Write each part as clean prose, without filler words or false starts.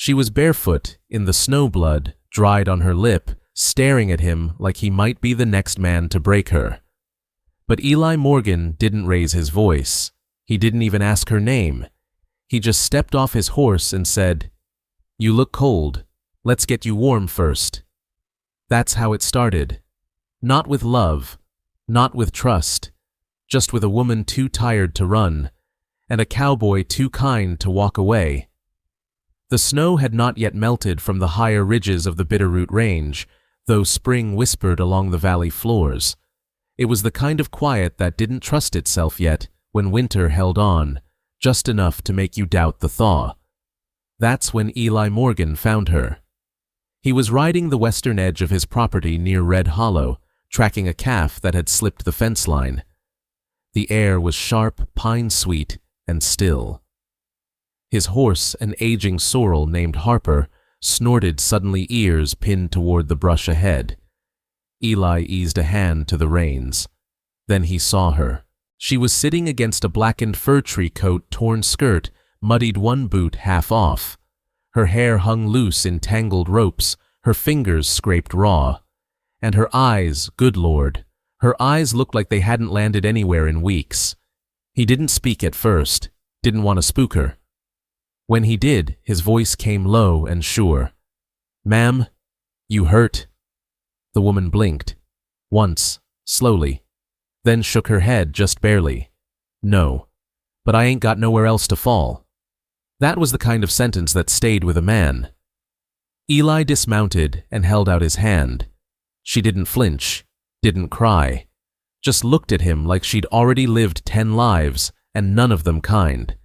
She was barefoot, in the snow blood, dried on her lip, staring at him like he might be the next man to break her. But Eli Morgan didn't raise his voice. He didn't even ask her name. He just stepped off his horse and said, "You look cold. Let's get you warm first." That's how it started. Not with love, not with trust, just with a woman too tired to run, and a cowboy too kind to walk away. The snow had not yet melted from the higher ridges of the Bitterroot Range, though spring whispered along the valley floors. It was the kind of quiet that didn't trust itself yet when winter held on, just enough to make you doubt the thaw. That's when Eli Morgan found her. He was riding the western edge of his property near Red Hollow, tracking a calf that had slipped the fence line. The air was sharp, pine-sweet, and still. His horse, an aging sorrel named Harper, snorted suddenly, ears pinned toward the brush ahead. Eli eased a hand to the reins. Then he saw her. She was sitting against a blackened fir tree coat, torn skirt, muddied one boot half off. Her hair hung loose in tangled ropes, her fingers scraped raw. And her eyes, good Lord, her eyes looked like they hadn't landed anywhere in weeks. He didn't speak at first, didn't want to spook her. When he did, his voice came low and sure. "Ma'am, you hurt?" The woman blinked. Once, slowly. Then shook her head just barely. "No, but I ain't got nowhere else to fall." That was the kind of sentence that stayed with a man. Eli dismounted and held out his hand. She didn't flinch, didn't cry, just looked at him like she'd already lived 10 lives and none of them kind.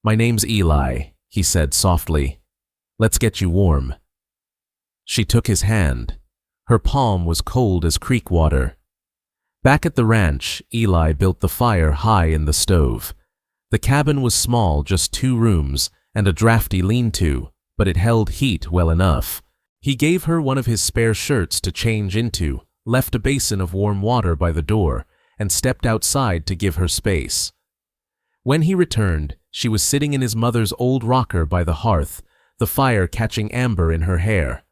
"My name's Eli," he said softly. "Let's get you warm." She took his hand. Her palm was cold as creek water. Back at the ranch, Eli built the fire high in the stove. The cabin was small, just 2 rooms, and a drafty lean-to, but it held heat well enough. He gave her one of his spare shirts to change into, left a basin of warm water by the door, and stepped outside to give her space. When he returned, she was sitting in his mother's old rocker by the hearth, the fire catching amber in her hair.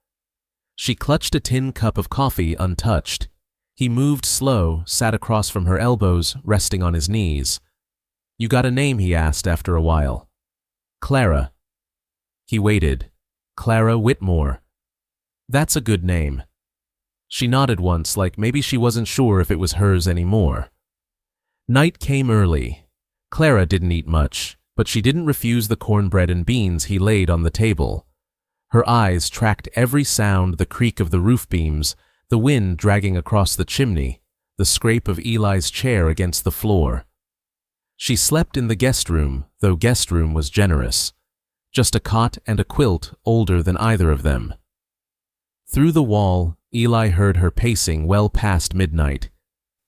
She clutched a tin cup of coffee untouched. He moved slow, sat across from her elbows, resting on his knees. "You got a name?" he asked after a while. "Clara." He waited. "Clara Whitmore. That's a good name." She nodded once, like maybe she wasn't sure if it was hers anymore. Night came early. Clara didn't eat much, but she didn't refuse the cornbread and beans he laid on the table. Her eyes tracked every sound, the creak of the roof beams, the wind dragging across the chimney, the scrape of Eli's chair against the floor. She slept in the guest room, though guest room was generous. Just a cot and a quilt older than either of them. Through the wall, Eli heard her pacing well past midnight.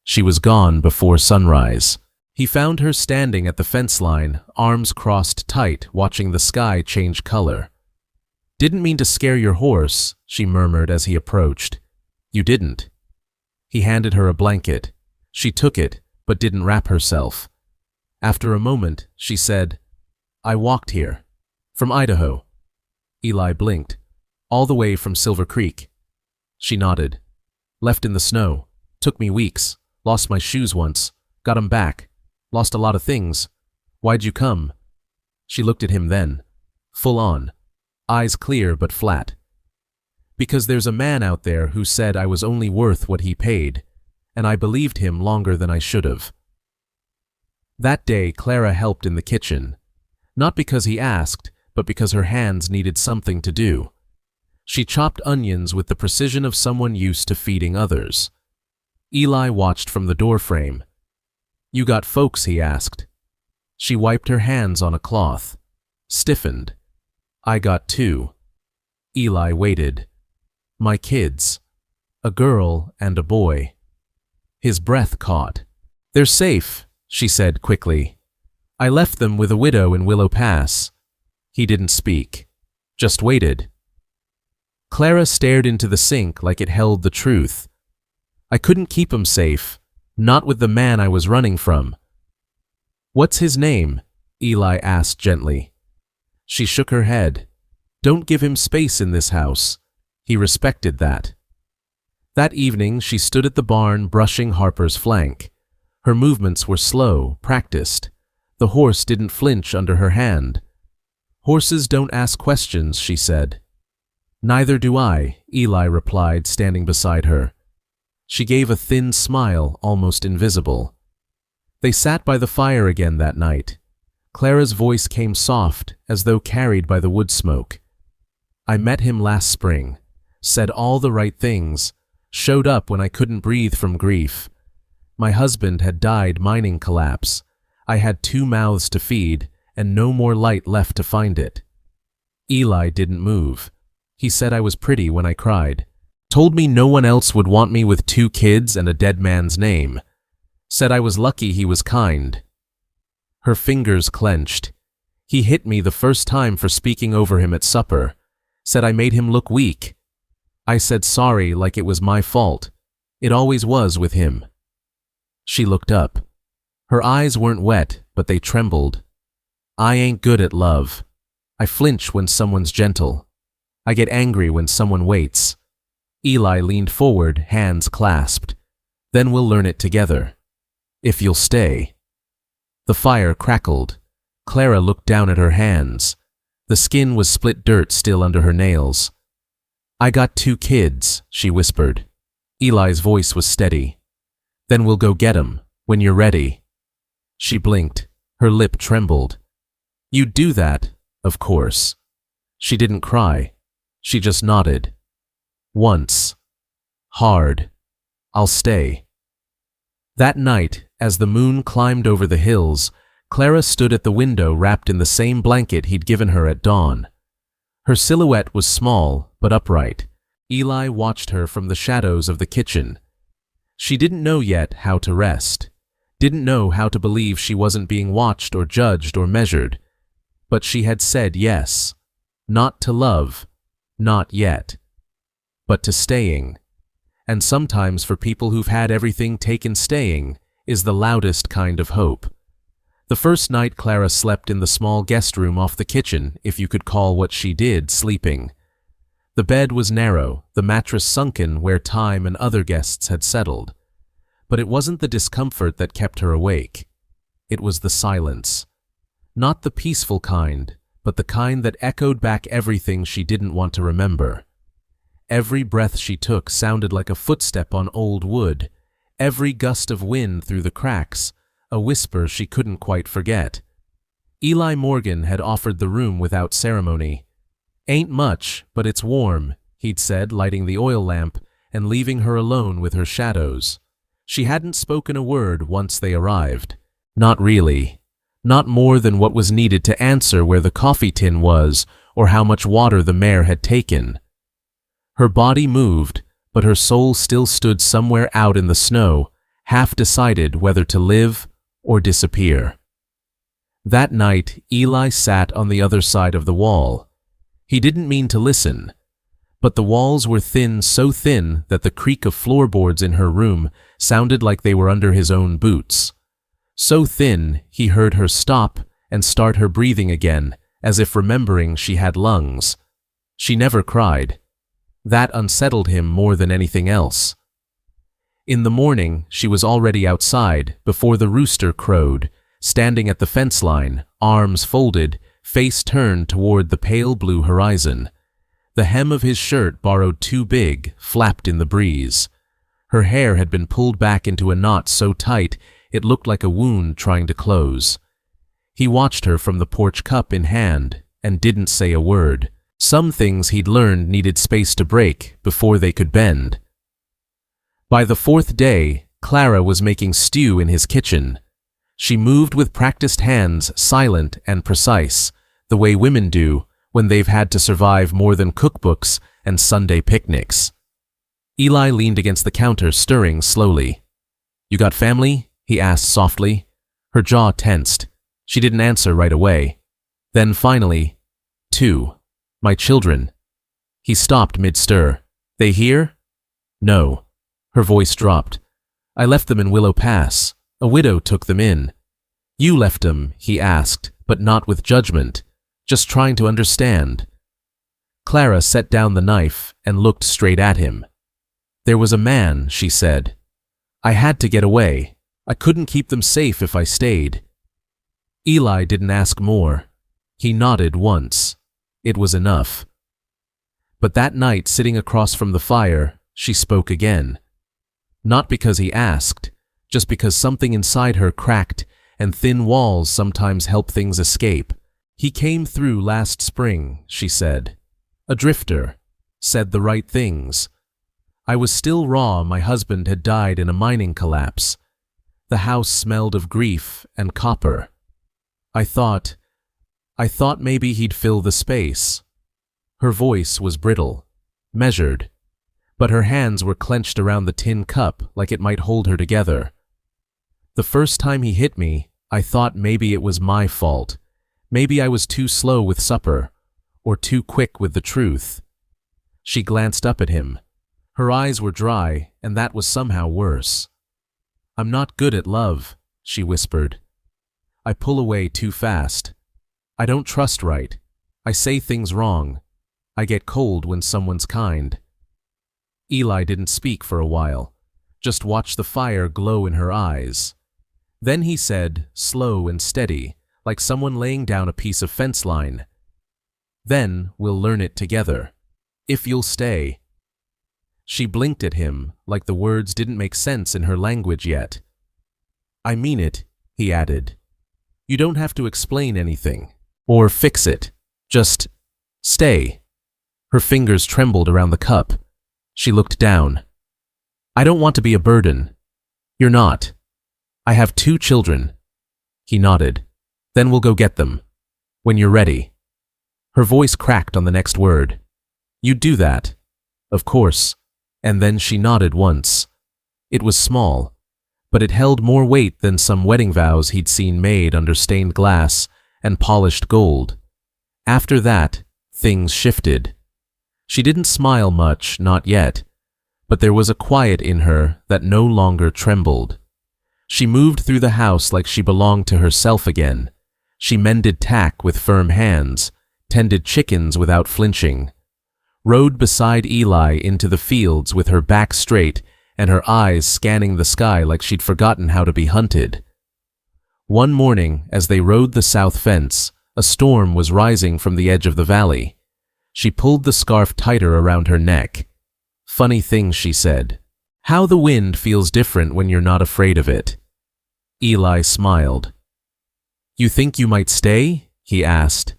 She was gone before sunrise. He found her standing at the fence line, arms crossed tight, watching the sky change color. "Didn't mean to scare your horse," she murmured as he approached. "You didn't." He handed her a blanket. She took it, but didn't wrap herself. After a moment, she said, "I walked here. From Idaho." Eli blinked. "All the way from Silver Creek." She nodded. "Left in the snow. Took me weeks. Lost my shoes once. Got 'em back. Lost a lot of things. Why'd you come?" She looked at him then. Full on. Eyes clear but flat. "Because there's a man out there who said I was only worth what he paid, and I believed him longer than I should have." That day, Clara helped in the kitchen. Not because he asked, but because her hands needed something to do. She chopped onions with the precision of someone used to feeding others. Eli watched from the doorframe. "You got folks?" he asked. She wiped her hands on a cloth. Stiffened. "I got 2. Eli waited. "My kids. A girl and a boy." His breath caught. "They're safe," she said quickly. "I left them with a widow in Willow Pass." He didn't speak. Just waited. Clara stared into the sink like it held the truth. "I couldn't keep him safe. Not with the man I was running from." "What's his name?" Eli asked gently. She shook her head. Don't give him space in this house. He respected that. That evening, she stood at the barn brushing Harper's flank. Her movements were slow, practiced. The horse didn't flinch under her hand. "Horses don't ask questions," she said. "Neither do I," Eli replied, standing beside her. She gave a thin smile, almost invisible. They sat by the fire again that night. Clara's voice came soft, as though carried by the wood smoke. "I met him last spring, said all the right things, showed up when I couldn't breathe from grief. My husband had died mining collapse. I had 2 mouths to feed, and no more light left to find it." Eli didn't move. He said I was pretty when I cried. Told me no one else would want me with 2 kids and a dead man's name. Said I was lucky he was kind. Her fingers clenched. He hit me the first time for speaking over him at supper. Said I made him look weak. I said sorry like it was my fault. It always was with him. She looked up. Her eyes weren't wet, but they trembled. "I ain't good at love. I flinch when someone's gentle. I get angry when someone waits." Eli leaned forward, hands clasped. "Then we'll learn it together. If you'll stay." The fire crackled. Clara looked down at her hands. The skin was split dirt still under her nails. "I got 2 kids," she whispered. Eli's voice was steady. "Then we'll go get 'em, when you're ready." She blinked. Her lip trembled. "You'd do that, of course." She didn't cry. She just nodded. "Once. Hard. I'll stay." That night, as the moon climbed over the hills, Clara stood at the window wrapped in the same blanket he'd given her at dawn. Her silhouette was small, but upright. Eli watched her from the shadows of the kitchen. She didn't know yet how to rest. Didn't know how to believe she wasn't being watched or judged or measured. But she had said yes. Not to love. Not yet. But to staying. And sometimes for people who've had everything taken, staying is the loudest kind of hope. The first night Clara slept in the small guest room off the kitchen, if you could call what she did sleeping. The bed was narrow, the mattress sunken where time and other guests had settled. But it wasn't the discomfort that kept her awake. It was the silence. Not the peaceful kind, but the kind that echoed back everything she didn't want to remember. Every breath she took sounded like a footstep on old wood, every gust of wind through the cracks, a whisper she couldn't quite forget. Eli Morgan had offered the room without ceremony. "Ain't much, but it's warm," he'd said, lighting the oil lamp and leaving her alone with her shadows. She hadn't spoken a word once they arrived. Not really. Not more than what was needed to answer where the coffee tin was or how much water the mare had taken. Her body moved, but her soul still stood somewhere out in the snow, half decided whether to live or disappear. That night, Eli sat on the other side of the wall. He didn't mean to listen, but the walls were thin, so thin that the creak of floorboards in her room sounded like they were under his own boots. So thin, he heard her stop and start her breathing again, as if remembering she had lungs. She never cried. That unsettled him more than anything else. In the morning, she was already outside, before the rooster crowed, standing at the fence line, arms folded, face turned toward the pale blue horizon. The hem of his shirt, borrowed too big, flapped in the breeze. Her hair had been pulled back into a knot so tight it looked like a wound trying to close. He watched her from the porch, cup in hand, and didn't say a word. Some things he'd learned needed space to break before they could bend. By the 4th day, Clara was making stew in his kitchen. She moved with practiced hands, silent and precise, the way women do when they've had to survive more than cookbooks and Sunday picnics. Eli leaned against the counter, stirring slowly. "You got family?" he asked softly. Her jaw tensed. She didn't answer right away. Then finally, "2. My children." He stopped mid-stir. "They here?" "No." Her voice dropped. "I left them in Willow Pass. A widow took them in." "You left them?" he asked, but not with judgment, just trying to understand. Clara set down the knife and looked straight at him. "There was a man," she said. "I had to get away. I couldn't keep them safe if I stayed." Eli didn't ask more. He nodded once. It was enough. But that night, sitting across from the fire, she spoke again. Not because he asked, just because something inside her cracked, and thin walls sometimes help things escape. "He came through last spring," she said. "A drifter. Said the right things. I was still raw. My husband had died in a mining collapse. The house smelled of grief and copper. I thought maybe he'd fill the space." Her voice was brittle, measured, but her hands were clenched around the tin cup like it might hold her together. "The first time he hit me, I thought maybe it was my fault. Maybe I was too slow with supper, or too quick with the truth." She glanced up at him. Her eyes were dry, and that was somehow worse. "I'm not good at love," she whispered. "I pull away too fast. I don't trust right. I say things wrong. I get cold when someone's kind." Eli didn't speak for a while, just watched the fire glow in her eyes. Then he said, slow and steady, like someone laying down a piece of fence line, "Then we'll learn it together. If you'll stay." She blinked at him, like the words didn't make sense in her language yet. "I mean it," he added. "You don't have to explain anything, or fix it. Just stay." Her fingers trembled around the cup. She looked down. "I don't want to be a burden." "You're not. I have 2 children." He nodded. "Then we'll go get them. When you're ready." Her voice cracked on the next word. "You'd do that." "Of course." And then she nodded once. It was small, but it held more weight than some wedding vows he'd seen made under stained glass and polished gold. After that, things shifted. She didn't smile much, not yet, but there was a quiet in her that no longer trembled. She moved through the house like she belonged to herself again. She mended tack with firm hands, tended chickens without flinching, rode beside Eli into the fields with her back straight and her eyes scanning the sky like she'd forgotten how to be hunted. One morning, as they rode the south fence, a storm was rising from the edge of the valley. She pulled the scarf tighter around her neck. "Funny thing," she said. "How the wind feels different when you're not afraid of it." Eli smiled. "You think you might stay?" he asked.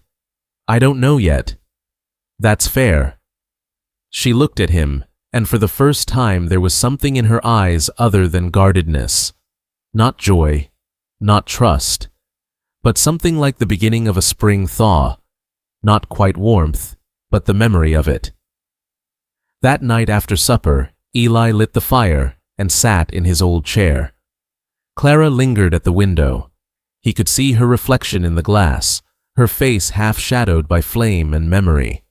"I don't know yet." "That's fair." She looked at him, and for the first time there was something in her eyes other than guardedness. Not joy, not trust, but something like the beginning of a spring thaw. Not quite warmth, but the memory of it. That night after supper, Eli lit the fire and sat in his old chair. Clara lingered at the window. He could see her reflection in the glass, her face half shadowed by flame and memory.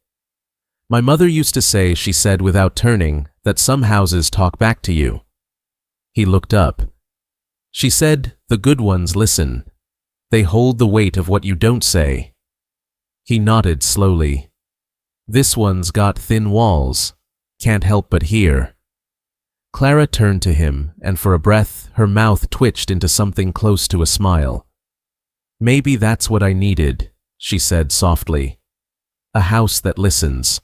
"My mother used to say," she said without turning, "that some houses talk back to you." He looked up. She said, "The good ones listen. They hold the weight of what you don't say." He nodded slowly. "This one's got thin walls. Can't help but hear." Clara turned to him, and for a breath, her mouth twitched into something close to a smile. "Maybe that's what I needed," she said softly. "A house that listens."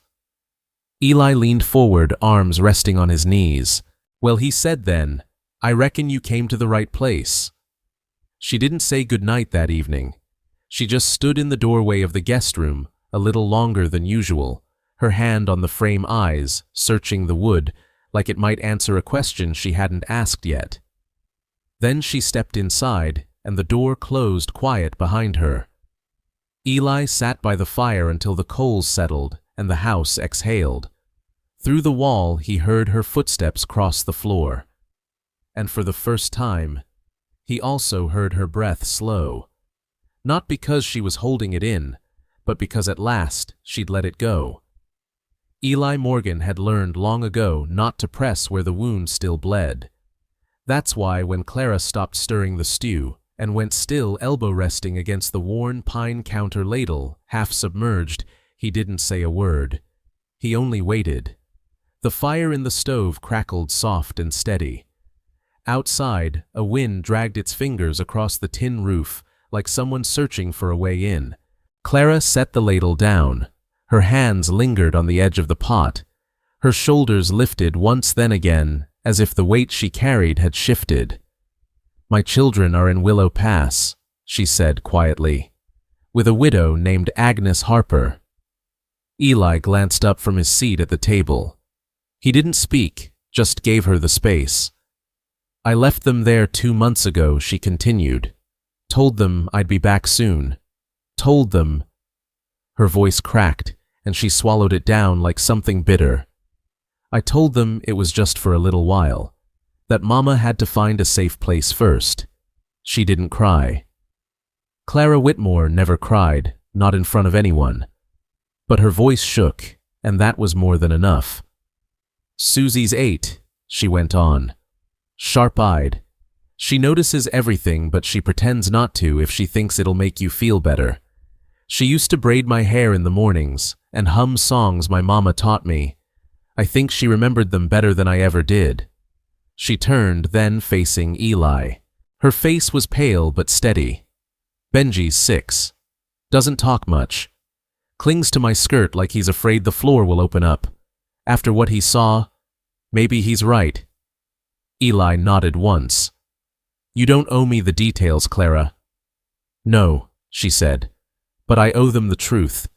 Eli leaned forward, arms resting on his knees. "Well," he said then, "I reckon you came to the right place." She didn't say goodnight that evening. She just stood in the doorway of the guest room, a little longer than usual, her hand on the frame eyes, searching the wood, like it might answer a question she hadn't asked yet. Then she stepped inside, and the door closed quiet behind her. Eli sat by the fire until the coals settled and the house exhaled. Through the wall he heard her footsteps cross the floor. And for the first time, he also heard her breath slow. Not because she was holding it in, but because at last she'd let it go. Eli Morgan had learned long ago not to press where the wound still bled. That's why when Clara stopped stirring the stew and went still, elbow resting against the worn pine counter ladle, half submerged, he didn't say a word. He only waited. The fire in the stove crackled soft and steady. Outside, a wind dragged its fingers across the tin roof like someone searching for a way in. Clara set the ladle down. Her hands lingered on the edge of the pot. Her shoulders lifted once then again, as if the weight she carried had shifted. "My children are in Willow Pass," she said quietly, "with a widow named Agnes Harper." Eli glanced up from his seat at the table. He didn't speak, just gave her the space. "I left them there 2 months ago," she continued. "Told them I'd be back soon. Told them—" Her voice cracked, and she swallowed it down like something bitter. "I told them it was just for a little while, that Mama had to find a safe place first." She didn't cry. Clara Whitmore never cried, not in front of anyone. But her voice shook, and that was more than enough. "Susie's 8, she went on. Sharp-eyed. She notices everything, but she pretends not to if she thinks it'll make you feel better. She used to braid my hair in the mornings and hum songs my mama taught me. I think she remembered them better than I ever did." She turned, then facing Eli. Her face was pale but steady. "Benji's 6. Doesn't talk much. Clings to my skirt like he's afraid the floor will open up. After what he saw, maybe he's right." Eli nodded once. "You don't owe me the details, Clara." "No," she said, "but I owe them the truth."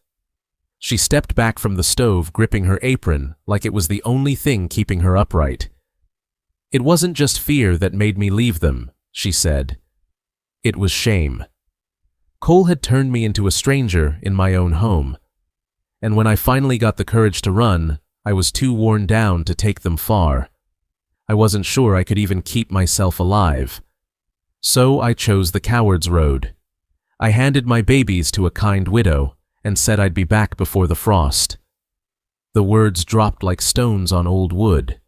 She stepped back from the stove, gripping her apron like it was the only thing keeping her upright. "It wasn't just fear that made me leave them," she said. "It was shame. Cole had turned me into a stranger in my own home. And when I finally got the courage to run, I was too worn down to take them far. I wasn't sure I could even keep myself alive. So I chose the coward's road. I handed my babies to a kind widow and said I'd be back before the frost." The words dropped like stones on old wood.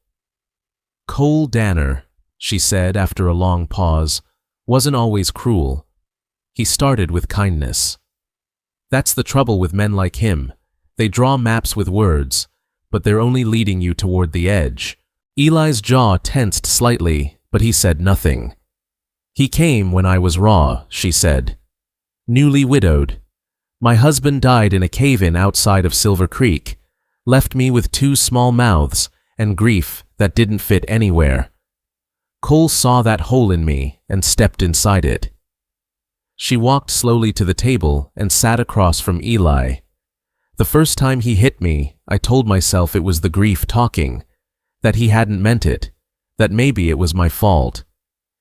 "Cole Danner," she said after a long pause, "wasn't always cruel. He started with kindness. That's the trouble with men like him. They draw maps with words, but they're only leading you toward the edge." Eli's jaw tensed slightly, but he said nothing. "He came when I was raw," she said. "Newly widowed. My husband died in a cave-in outside of Silver Creek, left me with 2 small mouths and grief that didn't fit anywhere. Cole saw that hole in me and stepped inside it." She walked slowly to the table and sat across from Eli. "The first time he hit me, I told myself it was the grief talking, that he hadn't meant it, that maybe it was my fault.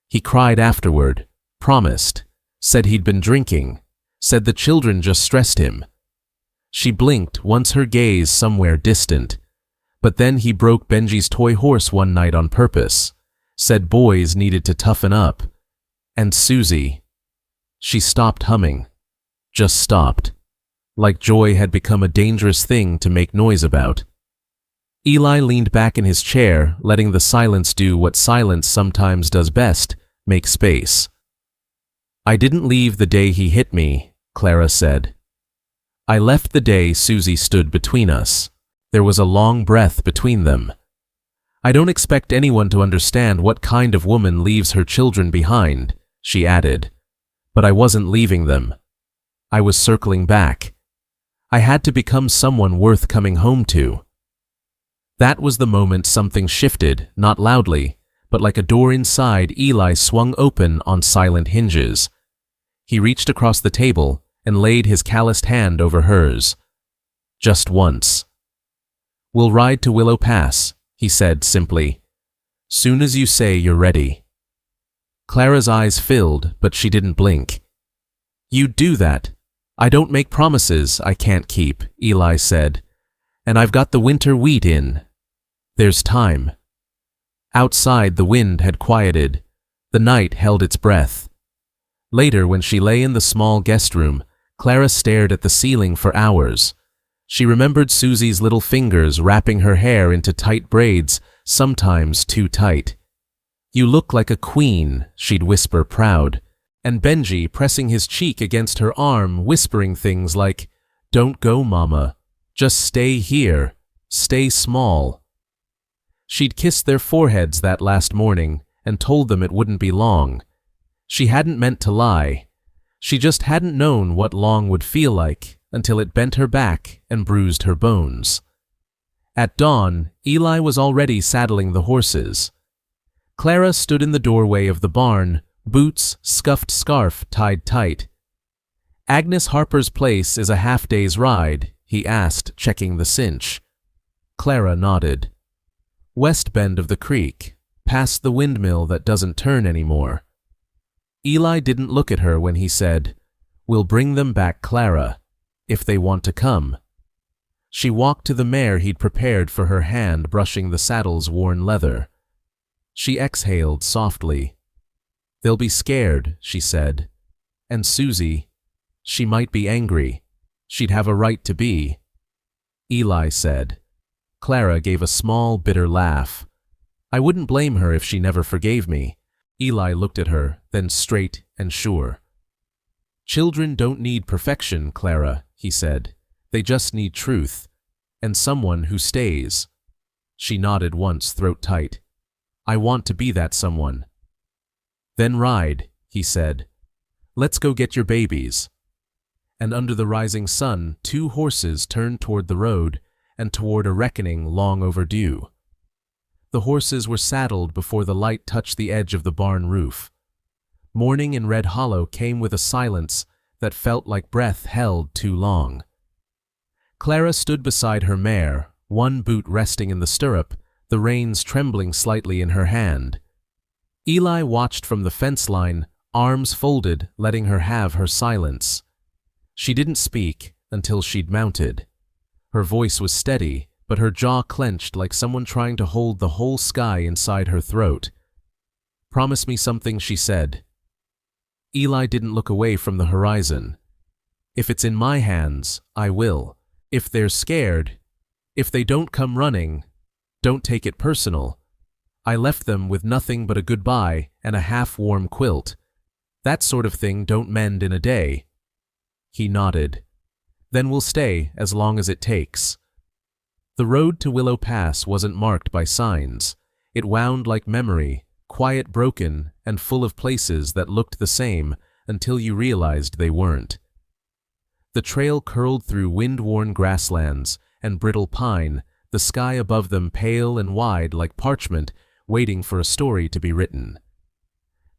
He cried afterward, promised, said he'd been drinking, said the children just stressed him." She blinked, once her gaze somewhere distant. "But then he broke Benji's toy horse one night on purpose, said boys needed to toughen up. And Susie—" She stopped humming. Just stopped. Like joy had become a dangerous thing to make noise about. Eli leaned back in his chair, letting the silence do what silence sometimes does best, make space. "I didn't leave the day he hit me," Clara said. "I left the day Susie stood between us. There was a long breath between them. I don't expect anyone to understand what kind of woman leaves her children behind," she added. "But I wasn't leaving them. I was circling back. I had to become someone worth coming home to." That was the moment something shifted, not loudly, but like a door inside Eli swung open on silent hinges. He reached across the table and laid his calloused hand over hers. "Just once. We'll ride to Willow Pass," he said simply. "Soon as you say you're ready." Clara's eyes filled, but she didn't blink. "You do that. I don't make promises I can't keep," Eli said. "And I've got the winter wheat in. There's time." Outside, the wind had quieted. The night held its breath. Later, when she lay in the small guest room, Clara stared at the ceiling for hours. She remembered Susie's little fingers wrapping her hair into tight braids, sometimes too tight. "You look like a queen," she'd whisper, proud. And Benji pressing his cheek against her arm, whispering things like, "Don't go, Mama. Just stay here." Stay small. She'd kissed their foreheads that last morning and told them it wouldn't be long. She hadn't meant to lie. She just hadn't known what long would feel like until it bent her back and bruised her bones. At dawn, Eli was already saddling the horses. Clara stood in the doorway of the barn, boots, scuffed scarf tied tight. "Agnes Harper's place is a half-day's ride," he asked, checking the cinch. Clara nodded. "West bend of the creek, past the windmill that doesn't turn anymore." Eli didn't look at her when he said, "We'll bring them back, Clara, if they want to come." She walked to the mare he'd prepared for her, hand brushing the saddle's worn leather. She exhaled softly. "They'll be scared," she said. "And Susie, she might be angry. She'd have a right to be." Eli said. Clara gave a small, bitter laugh. "I wouldn't blame her if she never forgave me." Eli looked at her, then straight and sure. "Children don't need perfection, Clara," he said. "They just need truth, and someone who stays." She nodded once, throat tight. "I want to be that someone." "Then ride," he said. "Let's go get your babies." And under the rising sun, 2 horses turned toward the road and toward a reckoning long overdue. The horses were saddled before the light touched the edge of the barn roof. Morning in Red Hollow came with a silence that felt like breath held too long. Clara stood beside her mare, one boot resting in the stirrup, the reins trembling slightly in her hand. Eli watched from the fence line, arms folded, letting her have her silence. She didn't speak until she'd mounted. Her voice was steady, but her jaw clenched like someone trying to hold the whole sky inside her throat. "Promise me something," she said. Eli didn't look away from the horizon. "If it's in my hands, I will. If they're scared, if they don't come running, don't take it personal. I left them with nothing but a goodbye and a half-warm quilt. That sort of thing don't mend in a day." He nodded. "Then we'll stay as long as it takes." The road to Willow Pass wasn't marked by signs. It wound like memory, quiet, broken, and full of places that looked the same until you realized they weren't. The trail curled through wind-worn grasslands and brittle pine, the sky above them pale and wide like parchment, waiting for a story to be written.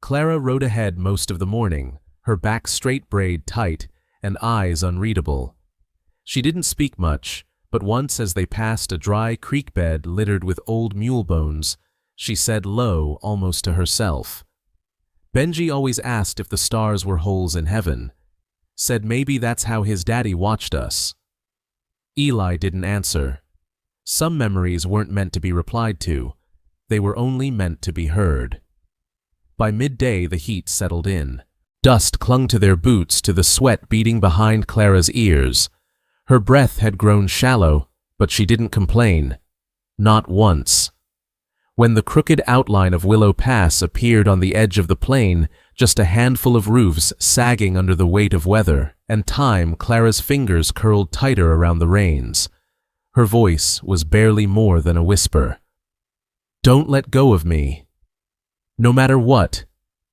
Clara rode ahead most of the morning, her back straight braid tight and eyes unreadable. She didn't speak much, but once as they passed a dry creek bed littered with old mule bones, she said low, almost to herself. "Benji always asked if the stars were holes in heaven. Said maybe that's how his daddy watched us." Eli didn't answer. Some memories weren't meant to be replied to. They were only meant to be heard. By midday, the heat settled in. Dust clung to their boots, to the sweat beating behind Clara's ears. Her breath had grown shallow, but she didn't complain. Not once. When the crooked outline of Willow Pass appeared on the edge of the plain, just a handful of roofs sagging under the weight of weather and time, Clara's fingers curled tighter around the reins. Her voice was barely more than a whisper. "Don't let go of me." "No matter what,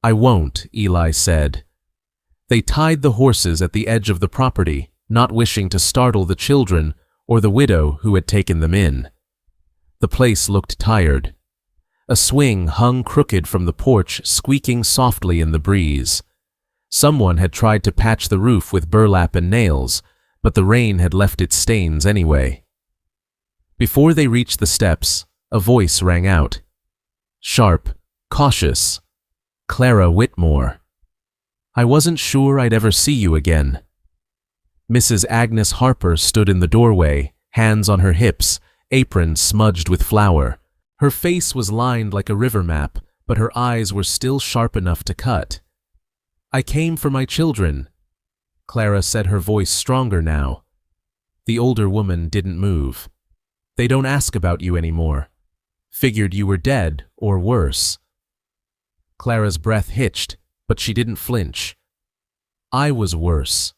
I won't," Eli said. They tied the horses at the edge of the property, not wishing to startle the children or the widow who had taken them in. The place looked tired. A swing hung crooked from the porch, squeaking softly in the breeze. Someone had tried to patch the roof with burlap and nails, but the rain had left its stains anyway. Before they reached the steps, a voice rang out. Sharp, cautious. "Clara Whitmore. I wasn't sure I'd ever see you again." Mrs. Agnes Harper stood in the doorway, hands on her hips, apron smudged with flour. Her face was lined like a river map, but her eyes were still sharp enough to cut. "I came for my children," Clara said, her voice stronger now. The older woman didn't move. "They don't ask about you anymore. Figured you were dead, or worse." Clara's breath hitched, but she didn't flinch. "I was worse.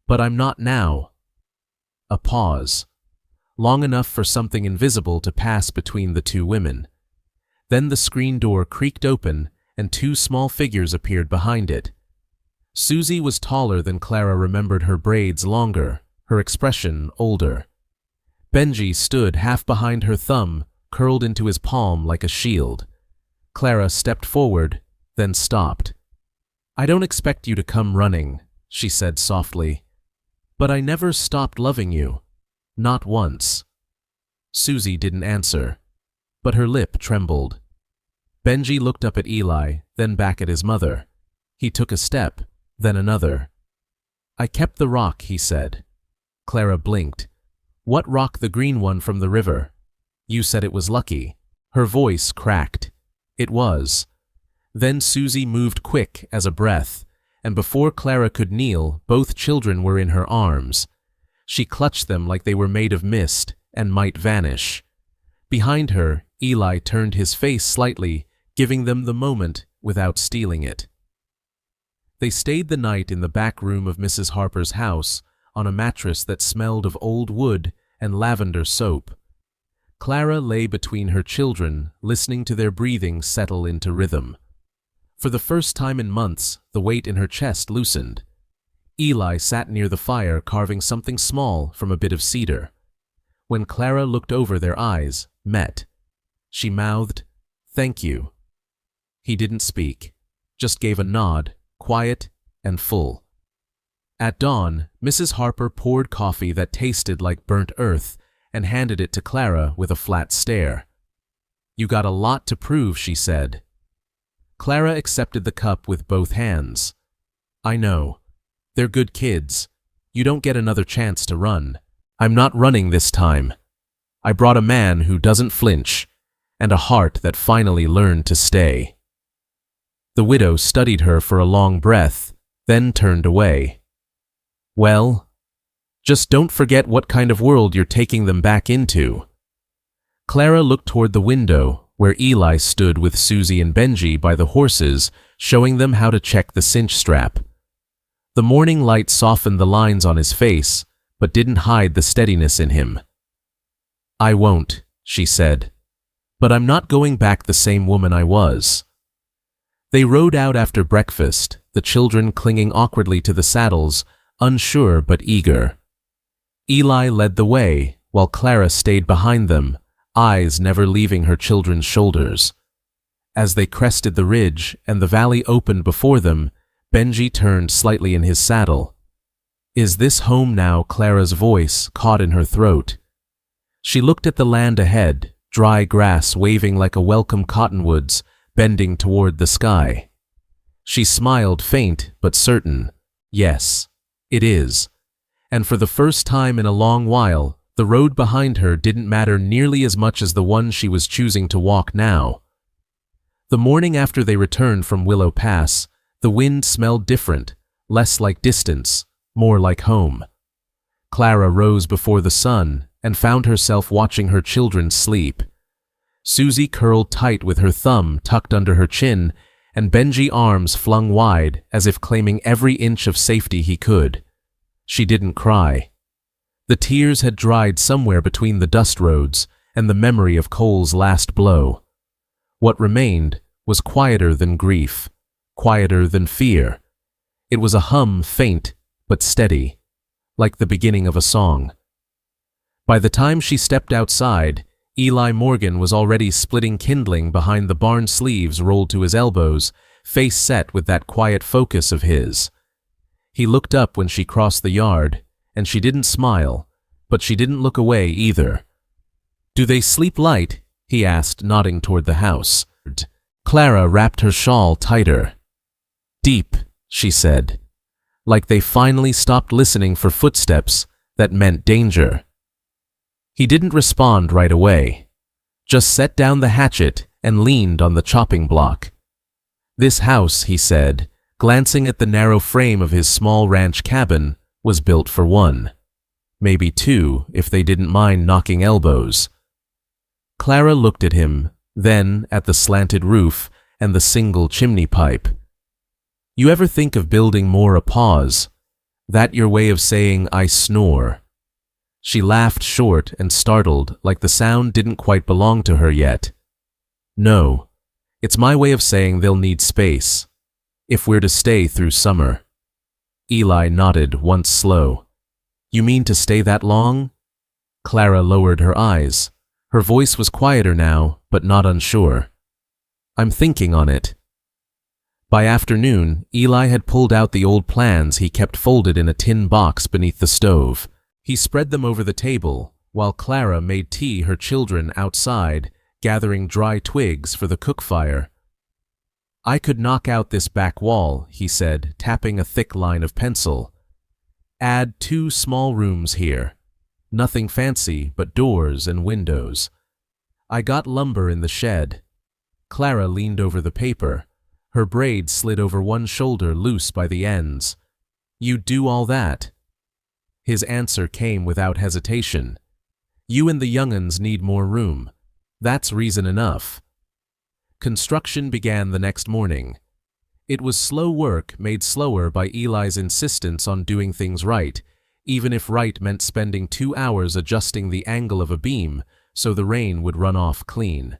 But I'm not now." A pause. long enough for something invisible to pass between the two women. Then the screen door creaked open and two small figures appeared behind it. Susie was taller than Clara remembered, her braids longer, her expression older. Benji stood half behind her thumb, curled into his palm like a shield. Clara stepped forward, then stopped. "I don't expect you to come running," she said softly. "But I never stopped loving you. Not once." Susie didn't answer, but her lip trembled. Benji looked up at Eli, then back at his mother. He took a step, then another. "I kept the rock," he said. Clara blinked. "What rock? The green one from the river. You said it was lucky." Her voice cracked. It was. Then Susie moved quick as a breath, and before Clara could kneel, both children were in her arms. She clutched them like they were made of mist and might vanish. Behind her, Eli turned his face slightly, giving them the moment without stealing it. They stayed the night in the back room of Mrs. Harper's house, on a mattress that smelled of old wood and lavender soap. Clara lay between her children, listening to their breathing settle into rhythm. For the first time in months, the weight in her chest loosened. Eli sat near the fire carving something small from a bit of cedar. When Clara looked over, their eyes met. She mouthed, "Thank you." He didn't speak, just gave a nod, quiet and full. At dawn, Mrs. Harper poured coffee that tasted like burnt earth and handed it to Clara with a flat stare. "You got a lot to prove," she said. Clara accepted the cup with both hands. "I know. They're good kids. You don't get another chance to run. I'm not running this time. I brought a man who doesn't flinch, and a heart that finally learned to stay." The widow studied her for a long breath, then turned away. "Well, just don't forget what kind of world you're taking them back into." Clara looked toward the window, where Eli stood with Susie and Benji by the horses, showing them how to check the cinch strap. The morning light softened the lines on his face, but didn't hide the steadiness in him. "I won't," she said. "But I'm not going back the same woman I was." They rode out after breakfast, the children clinging awkwardly to the saddles, unsure but eager. Eli led the way, while Clara stayed behind them, eyes never leaving her children's shoulders. As they crested the ridge and the valley opened before them, Benji turned slightly in his saddle. "Is this home now?" Clara's voice caught in her throat. She looked at the land ahead, dry grass waving like a welcome cottonwoods, bending toward the sky. She smiled, faint but certain. "Yes, it is." And for the first time in a long while, the road behind her didn't matter nearly as much as the one she was choosing to walk now. The morning after they returned from Willow Pass, the wind smelled different, less like distance, more like home. Clara rose before the sun and found herself watching her children sleep. Susie curled tight with her thumb tucked under her chin, and Benji arms flung wide as if claiming every inch of safety he could. She didn't cry. The tears had dried somewhere between the dust roads and the memory of Cole's last blow. What remained was quieter than grief, quieter than fear. It was a hum, faint but steady, like the beginning of a song. By the time she stepped outside, Eli Morgan was already splitting kindling behind the barn sleeves rolled to his elbows, face set with that quiet focus of his. He looked up when she crossed the yard, and she didn't smile, but she didn't look away either. "Do they sleep light?" he asked, nodding toward the house. Clara wrapped her shawl tighter. "Deep," she said, like they finally stopped listening for footsteps that meant danger. He didn't respond right away, just set down the hatchet and leaned on the chopping block. "This house," he said, glancing at the narrow frame of his small ranch cabin, was built for one. Maybe two, if they didn't mind knocking elbows. Clara looked at him, then at the slanted roof and the single chimney pipe. "You ever think of building more?" A pause. "That your way of saying I snore?" She laughed short and startled, like the sound didn't quite belong to her yet. No, it's my way of saying they'll need space, if we're to stay through summer. Eli nodded once slow. You mean to stay that long? Clara lowered her eyes. Her voice was quieter now, but not unsure. I'm thinking on it. By afternoon, Eli had pulled out the old plans he kept folded in a tin box beneath the stove. He spread them over the table, while Clara made tea her children outside, gathering dry twigs for the cook fire. I could knock out this back wall, he said, tapping a thick line of pencil. Add 2 small rooms here. Nothing fancy, but doors and windows. I got lumber in the shed. Clara leaned over the paper. Her braid slid over one shoulder loose by the ends. You'd do all that? His answer came without hesitation. You and the young'uns need more room. That's reason enough. Construction began the next morning. It was slow work made slower by Eli's insistence on doing things right, even if right meant spending 2 hours adjusting the angle of a beam so the rain would run off clean.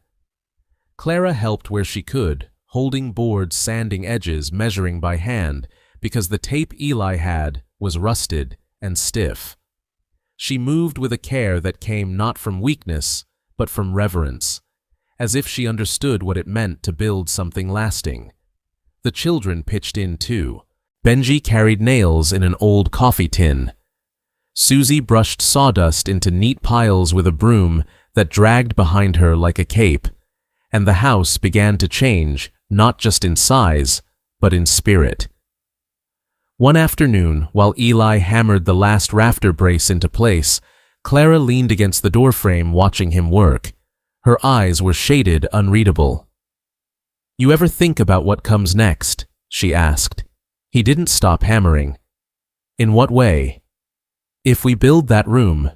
Clara helped where she could, holding boards, sanding edges, measuring by hand, because the tape Eli had was rusted and stiff. She moved with a care that came not from weakness, but from reverence, as if she understood what it meant to build something lasting. The children pitched in too. Benji carried nails in an old coffee tin. Susie brushed sawdust into neat piles with a broom that dragged behind her like a cape, and the house began to change, not just in size, but in spirit. One afternoon, while Eli hammered the last rafter brace into place, Clara leaned against the doorframe watching him work. Her eyes were shaded, unreadable. You ever think about what comes next? She asked. He didn't stop hammering. In what way? If we build that room,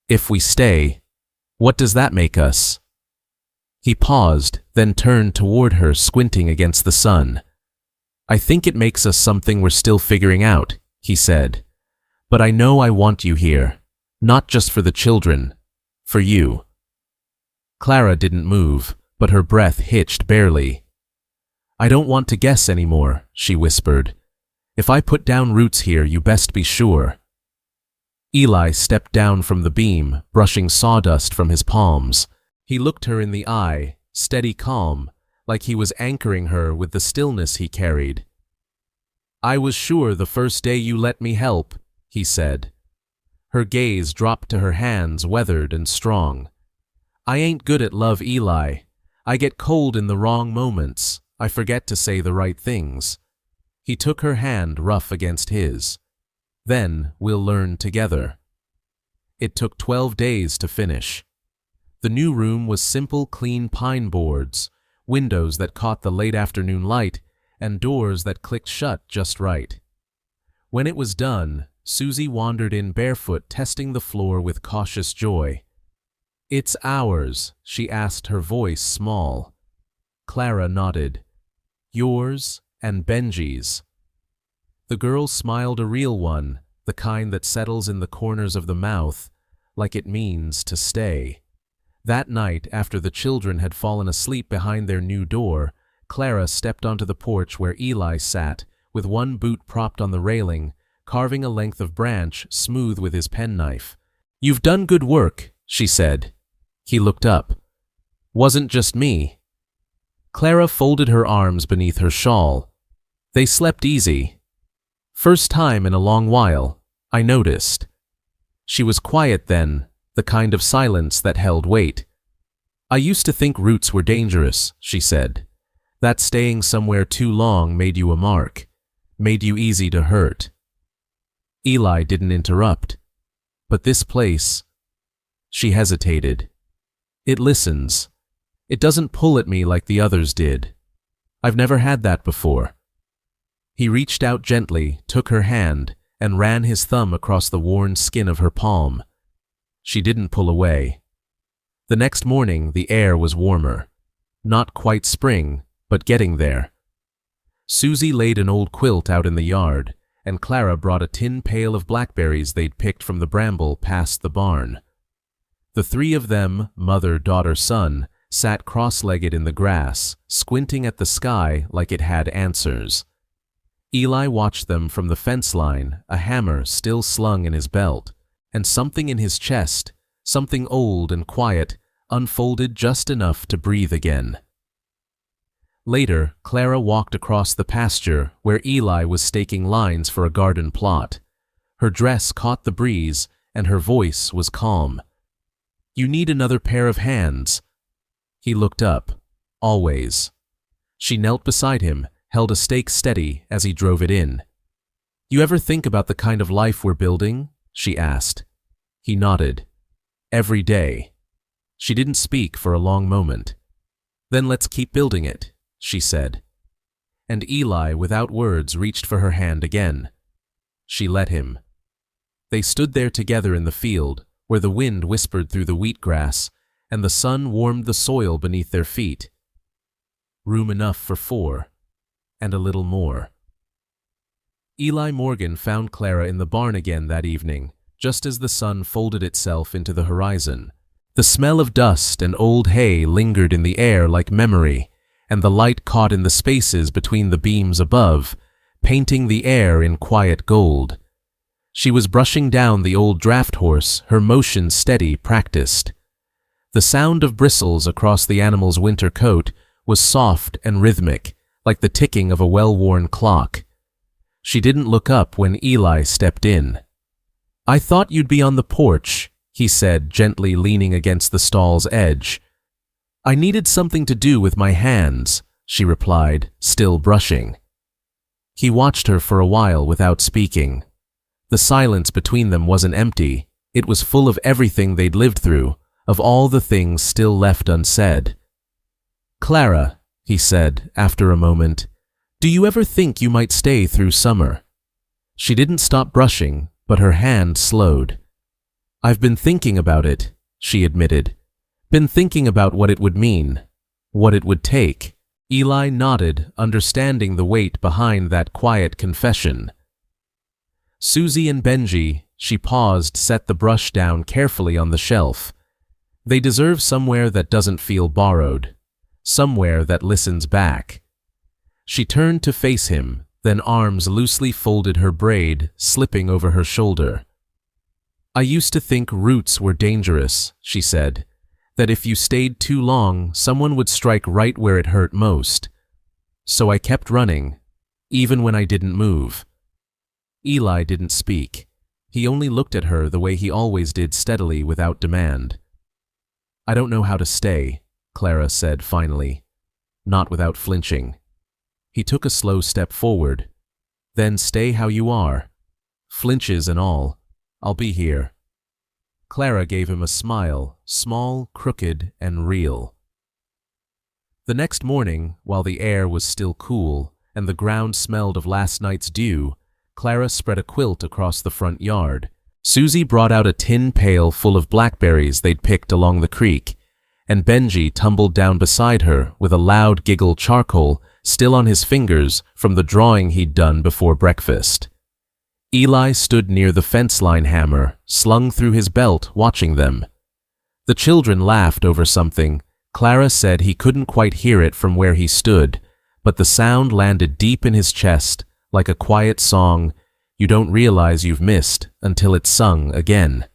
if we stay, what does that make us? He paused, then turned toward her, squinting against the sun. I think it makes us something we're still figuring out, he said. But I know I want you here, not just for the children, for you. Clara didn't move, but her breath hitched barely. I don't want to guess anymore, she whispered. If I put down roots here, you best be sure. Eli stepped down from the beam, brushing sawdust from his palms. He looked her in the eye, steady calm, like he was anchoring her with the stillness he carried. I was sure the first day you let me help, he said. Her gaze dropped to her hands, weathered and strong. I ain't good at love, Eli. I get cold in the wrong moments. I forget to say the right things. He took her hand rough against his. Then we'll learn together. It took 12 days to finish. The new room was simple, clean pine boards, windows that caught the late afternoon light, and doors that clicked shut just right. When it was done, Susie wandered in barefoot, testing the floor with cautious joy. It's ours, she asked, her voice small. Clara nodded. Yours and Benji's. The girl smiled, a real one, the kind that settles in the corners of the mouth, like it means to stay. That night, after the children had fallen asleep behind their new door, Clara stepped onto the porch where Eli sat, with one boot propped on the railing, carving a length of branch smooth with his penknife. You've done good work, she said. He looked up. Wasn't just me. Clara folded her arms beneath her shawl. They slept easy. First time in a long while, I noticed. She was quiet then, the kind of silence that held weight. I used to think roots were dangerous, she said. That staying somewhere too long made you a mark, made you easy to hurt. Eli didn't interrupt. But this place, she hesitated. It listens. It doesn't pull at me like the others did. I've never had that before. He reached out gently, took her hand, and ran his thumb across the worn skin of her palm. She didn't pull away. The next morning, the air was warmer. Not quite spring, but getting there. Susie laid an old quilt out in the yard, and Clara brought a tin pail of blackberries they'd picked from the bramble past the barn. The three of them, mother, daughter, son, sat cross-legged in the grass, squinting at the sky like it had answers. Eli watched them from the fence line, a hammer still slung in his belt, and something in his chest, something old and quiet, unfolded just enough to breathe again. Later, Clara walked across the pasture where Eli was staking lines for a garden plot. Her dress caught the breeze, and her voice was calm. "You need another pair of hands." He looked up. Always. She knelt beside him, held a stake steady as he drove it in. "You ever think about the kind of life we're building?" she asked. He nodded. "Every day." She didn't speak for a long moment. "Then let's keep building it," she said. And Eli, without words, reached for her hand again. She let him. They stood there together in the field, where the wind whispered through the wheatgrass, and the sun warmed the soil beneath their feet. Room enough for 4, and a little more. Eli Morgan found Clara in the barn again that evening, just as the sun folded itself into the horizon. The smell of dust and old hay lingered in the air like memory, and the light caught in the spaces between the beams above, painting the air in quiet gold. She was brushing down the old draft horse, her motion steady, practiced. The sound of bristles across the animal's winter coat was soft and rhythmic, like the ticking of a well-worn clock. She didn't look up when Eli stepped in. "I thought you'd be on the porch," he said, gently leaning against the stall's edge. "I needed something to do with my hands," she replied, still brushing. He watched her for a while without speaking. The silence between them wasn't empty. It was full of everything they'd lived through, of all the things still left unsaid. "Clara," he said after a moment, "do you ever think you might stay through summer?" She didn't stop brushing, but her hand slowed. "I've been thinking about it," she admitted. "Been thinking about what it would mean, what it would take." Eli nodded, understanding the weight behind that quiet confession. "Susie and Benji," she paused, set the brush down carefully on the shelf. "They deserve somewhere that doesn't feel borrowed, somewhere that listens back." She turned to face him, then arms loosely folded her braid, slipping over her shoulder. "I used to think roots were dangerous," she said, "that if you stayed too long, someone would strike right where it hurt most. So I kept running, even when I didn't move." Eli didn't speak. He only looked at her the way he always did, steadily, without demand. "I don't know how to stay," Clara said finally, not without flinching. He took a slow step forward. "Then stay how you are. Flinches and all. I'll be here." Clara gave him a smile, small, crooked, and real. The next morning, while the air was still cool and the ground smelled of last night's dew, Clara spread a quilt across the front yard. Susie brought out a tin pail full of blackberries they'd picked along the creek, and Benji tumbled down beside her with a loud giggle, charcoal still on his fingers from the drawing he'd done before breakfast. Eli stood near the fence line hammer, slung through his belt, watching them. The children laughed over something. Clara said he couldn't quite hear it from where he stood, but the sound landed deep in his chest, like a quiet song you don't realize you've missed until it's sung again.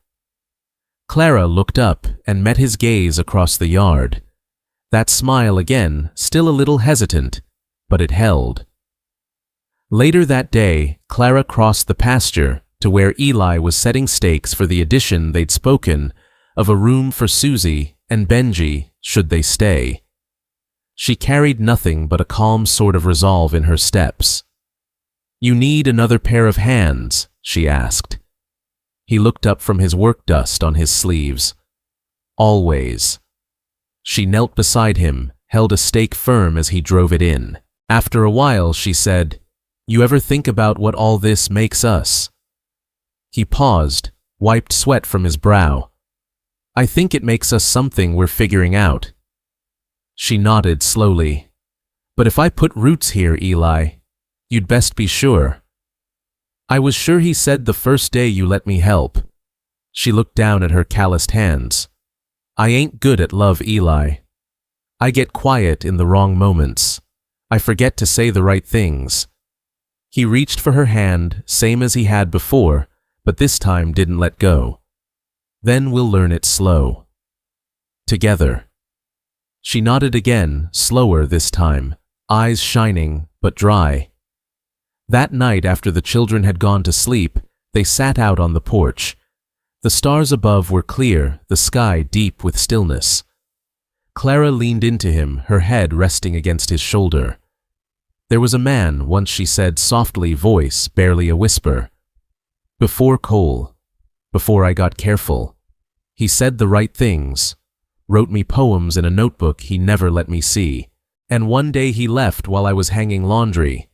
Clara looked up and met his gaze across the yard. That smile again, still a little hesitant, but it held. Later that day, Clara crossed the pasture to where Eli was setting stakes for the addition they'd spoken of, a room for Susie and Benji should they stay. She carried nothing but a calm sort of resolve in her steps. "You need another pair of hands?" she asked. He looked up from his work dust on his sleeves. "Always." She knelt beside him, held a stake firm as he drove it in. After a while, she said, "You ever think about what all this makes us?" He paused, wiped sweat from his brow. "I think it makes us something we're figuring out." She nodded slowly. "But if I put roots here, Eli, you'd best be sure." I was sure he said the first day you let me help. She looked down at her calloused hands. I ain't good at love, Eli. I get quiet in the wrong moments. I forget to say the right things. He reached for her hand, same as he had before, but this time didn't let go. Then we'll learn it slow. Together. She nodded again, slower this time, eyes shining, but dry. That night after the children had gone to sleep, they sat out on the porch. The stars above were clear, the sky deep with stillness. Clara leaned into him, her head resting against his shoulder. There was a man, once she said softly, voice barely a whisper. Before Cole, before I got careful, he said the right things, wrote me poems in a notebook he never let me see. And one day he left while I was hanging laundry,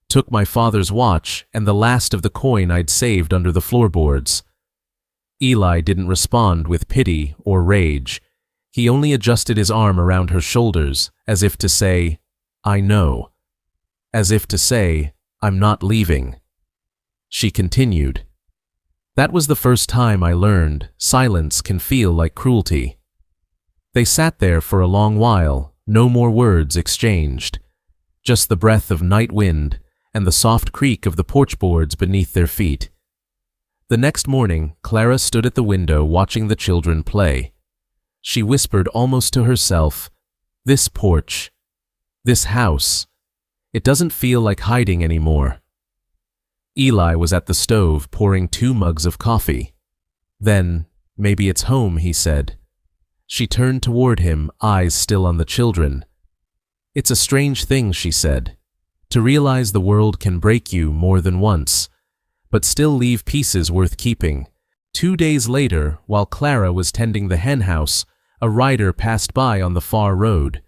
took my father's watch and the last of the coin I'd saved under the floorboards. Eli didn't respond with pity or rage. He only adjusted his arm around her shoulders, as if to say, I know. As if to say, I'm not leaving. She continued. That was the first time I learned silence can feel like cruelty. They sat there for a long while, no more words exchanged. Just the breath of night wind and the soft creak of the porch boards beneath their feet. The next morning, Clara stood at the window watching the children play. She whispered almost to herself, this porch, this house, it doesn't feel like hiding anymore. Eli was at the stove pouring 2 mugs of coffee. Then, maybe it's home, he said. She turned toward him, eyes still on the children. It's a strange thing, she said, to realize the world can break you more than once, but still leave pieces worth keeping. 2 days later, while Clara was tending the hen house, a rider passed by on the far road.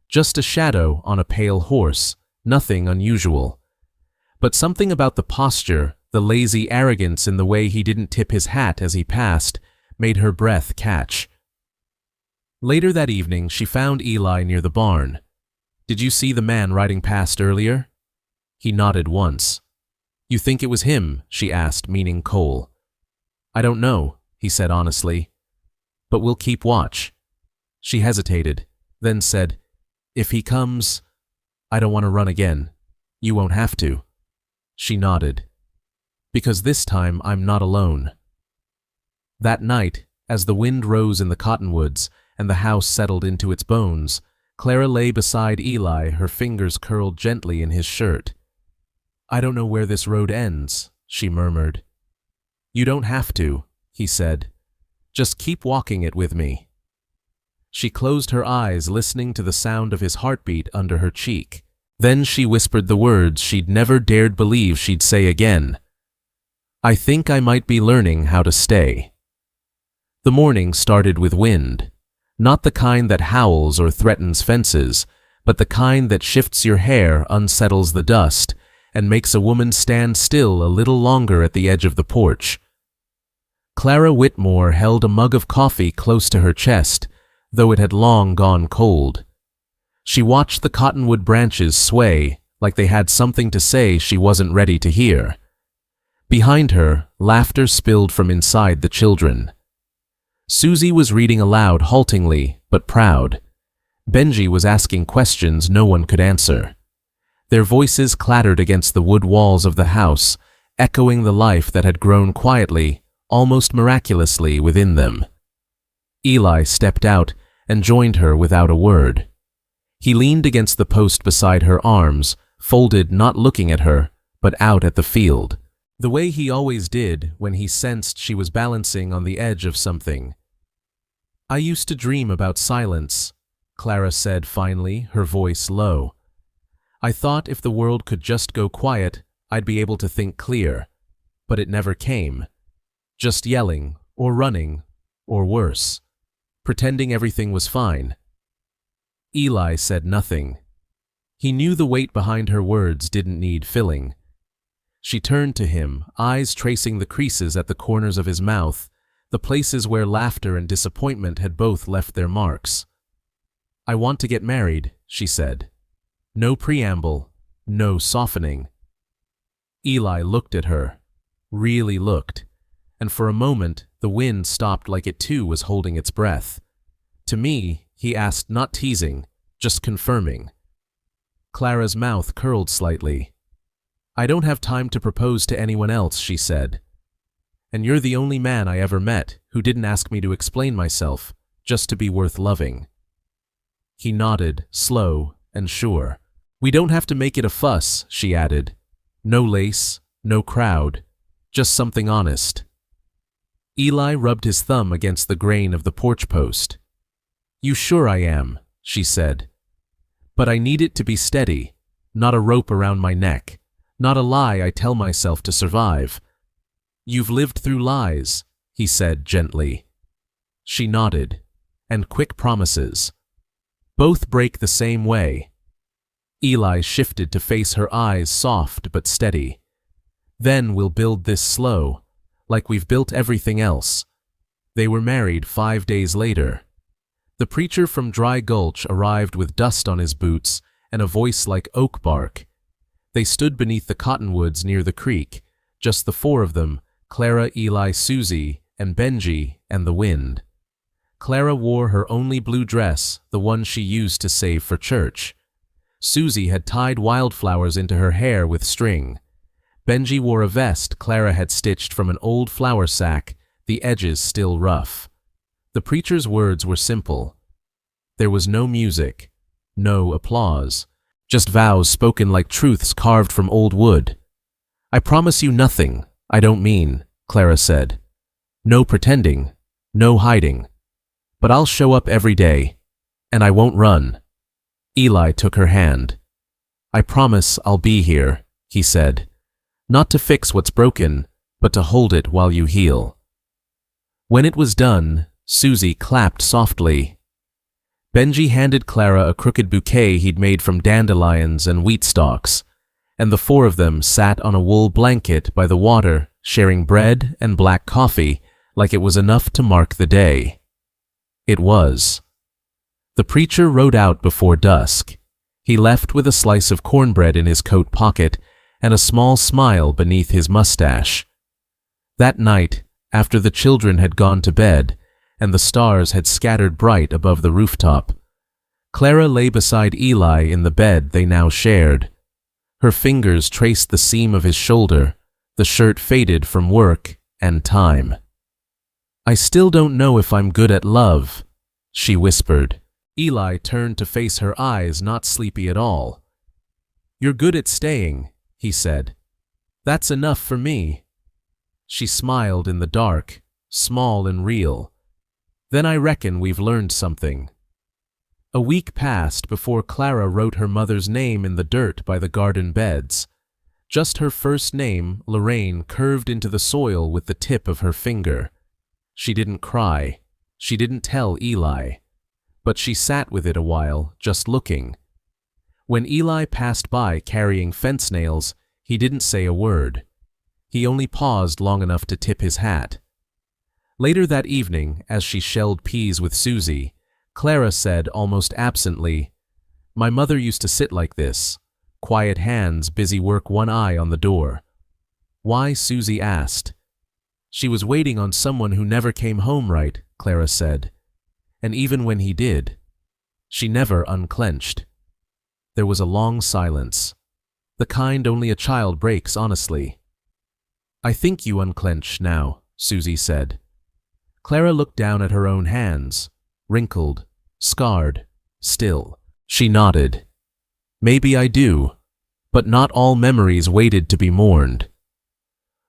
Just a shadow on a pale horse, nothing unusual. But something about the posture, the lazy arrogance in the way he didn't tip his hat as he passed, made her breath catch. Later that evening, she found Eli near the barn. Did you see the man riding past earlier? He nodded once. You think it was him? She asked, meaning Cole. I don't know, he said honestly. But we'll keep watch. She hesitated, then said, if he comes, I don't want to run again. You won't have to. She nodded. Because this time I'm not alone. That night, as the wind rose in the cottonwoods and the house settled into its bones, Clara lay beside Eli, her fingers curled gently in his shirt. I don't know where this road ends, she murmured. You don't have to, he said. Just keep walking it with me. She closed her eyes, listening to the sound of his heartbeat under her cheek. Then she whispered the words she'd never dared believe she'd say again. I think I might be learning how to stay. The morning started with wind. Not the kind that howls or threatens fences, but the kind that shifts your hair, unsettles the dust, and makes a woman stand still a little longer at the edge of the porch. Clara Whitmore held a mug of coffee close to her chest, though it had long gone cold. She watched the cottonwood branches sway, like they had something to say she wasn't ready to hear. Behind her, laughter spilled from inside the children. Susie was reading aloud haltingly, but proud. Benji was asking questions no one could answer. Their voices clattered against the wood walls of the house, echoing the life that had grown quietly, almost miraculously within them. Eli stepped out and joined her without a word. He leaned against the post beside her, arms folded, not looking at her, but out at the field, the way he always did when he sensed she was balancing on the edge of something. I used to dream about silence, Clara said finally, her voice low. I thought if the world could just go quiet, I'd be able to think clear. But it never came. Just yelling, or running, or worse, pretending everything was fine. Eli said nothing. He knew the weight behind her words didn't need filling. She turned to him, eyes tracing the creases at the corners of his mouth, the places where laughter and disappointment had both left their marks. I want to get married, she said. No preamble, no softening. Eli looked at her, really looked, and for a moment the wind stopped like it too was holding its breath. To me, he asked, not teasing, just confirming. Clara's mouth curled slightly. "I don't have time to propose to anyone else," she said. "And you're the only man I ever met who didn't ask me to explain myself, just to be worth loving." He nodded, slow and sure. "We don't have to make it a fuss," she added. "No lace, no crowd, just something honest." Eli rubbed his thumb against the grain of the porch post. "You sure I am," she said. "But I need it to be steady, not a rope around my neck, not a lie I tell myself to survive." "You've lived through lies," he said gently. She nodded. "And quick promises. Both break the same way." Eli shifted to face her, eyes soft but steady. "Then we'll build this slow, like we've built everything else." They were married 5 days later. The preacher from Dry Gulch arrived with dust on his boots and a voice like oak bark. They stood beneath the cottonwoods near the creek, just the four of them, Clara, Eli, Susie, and Benji, and the wind. Clara wore her only blue dress, the one she used to save for church. Susie had tied wildflowers into her hair with string. Benji wore a vest Clara had stitched from an old flour sack, the edges still rough. The preacher's words were simple. There was no music, no applause, just vows spoken like truths carved from old wood. "I promise you nothing I don't mean," Clara said. "No pretending, no hiding. But I'll show up every day, and I won't run." Eli took her hand. "I promise I'll be here," he said. "Not to fix what's broken, but to hold it while you heal." When it was done, Susie clapped softly. Benji handed Clara a crooked bouquet he'd made from dandelions and wheat stalks, and the four of them sat on a wool blanket by the water, sharing bread and black coffee like it was enough to mark the day. It was. The preacher rode out before dusk. He left with a slice of cornbread in his coat pocket and a small smile beneath his mustache. That night, after the children had gone to bed and the stars had scattered bright above the rooftop, Clara lay beside Eli in the bed they now shared. Her fingers traced the seam of his shoulder, the shirt faded from work and time. "I still don't know if I'm good at love," she whispered. Eli turned to face her, eyes not sleepy at all. "You're good at staying," he said. "That's enough for me." She smiled in the dark, small and real. "Then I reckon we've learned something." A week passed before Clara wrote her mother's name in the dirt by the garden beds. Just her first name, Lorraine, curved into the soil with the tip of her finger. She didn't cry. She didn't tell Eli. But she sat with it a while, just looking. When Eli passed by carrying fence nails, he didn't say a word. He only paused long enough to tip his hat. Later that evening, as she shelled peas with Susie, Clara said almost absently, "My mother used to sit like this, quiet hands, busy work, one eye on the door." "Why?" Susie asked. "She was waiting on someone who never came home right," Clara said. "And even when he did, she never unclenched." There was a long silence, the kind only a child breaks honestly. "I think you unclench now," Susie said. Clara looked down at her own hands, wrinkled, scarred, still. She nodded. "Maybe I do, but not all memories waited to be mourned."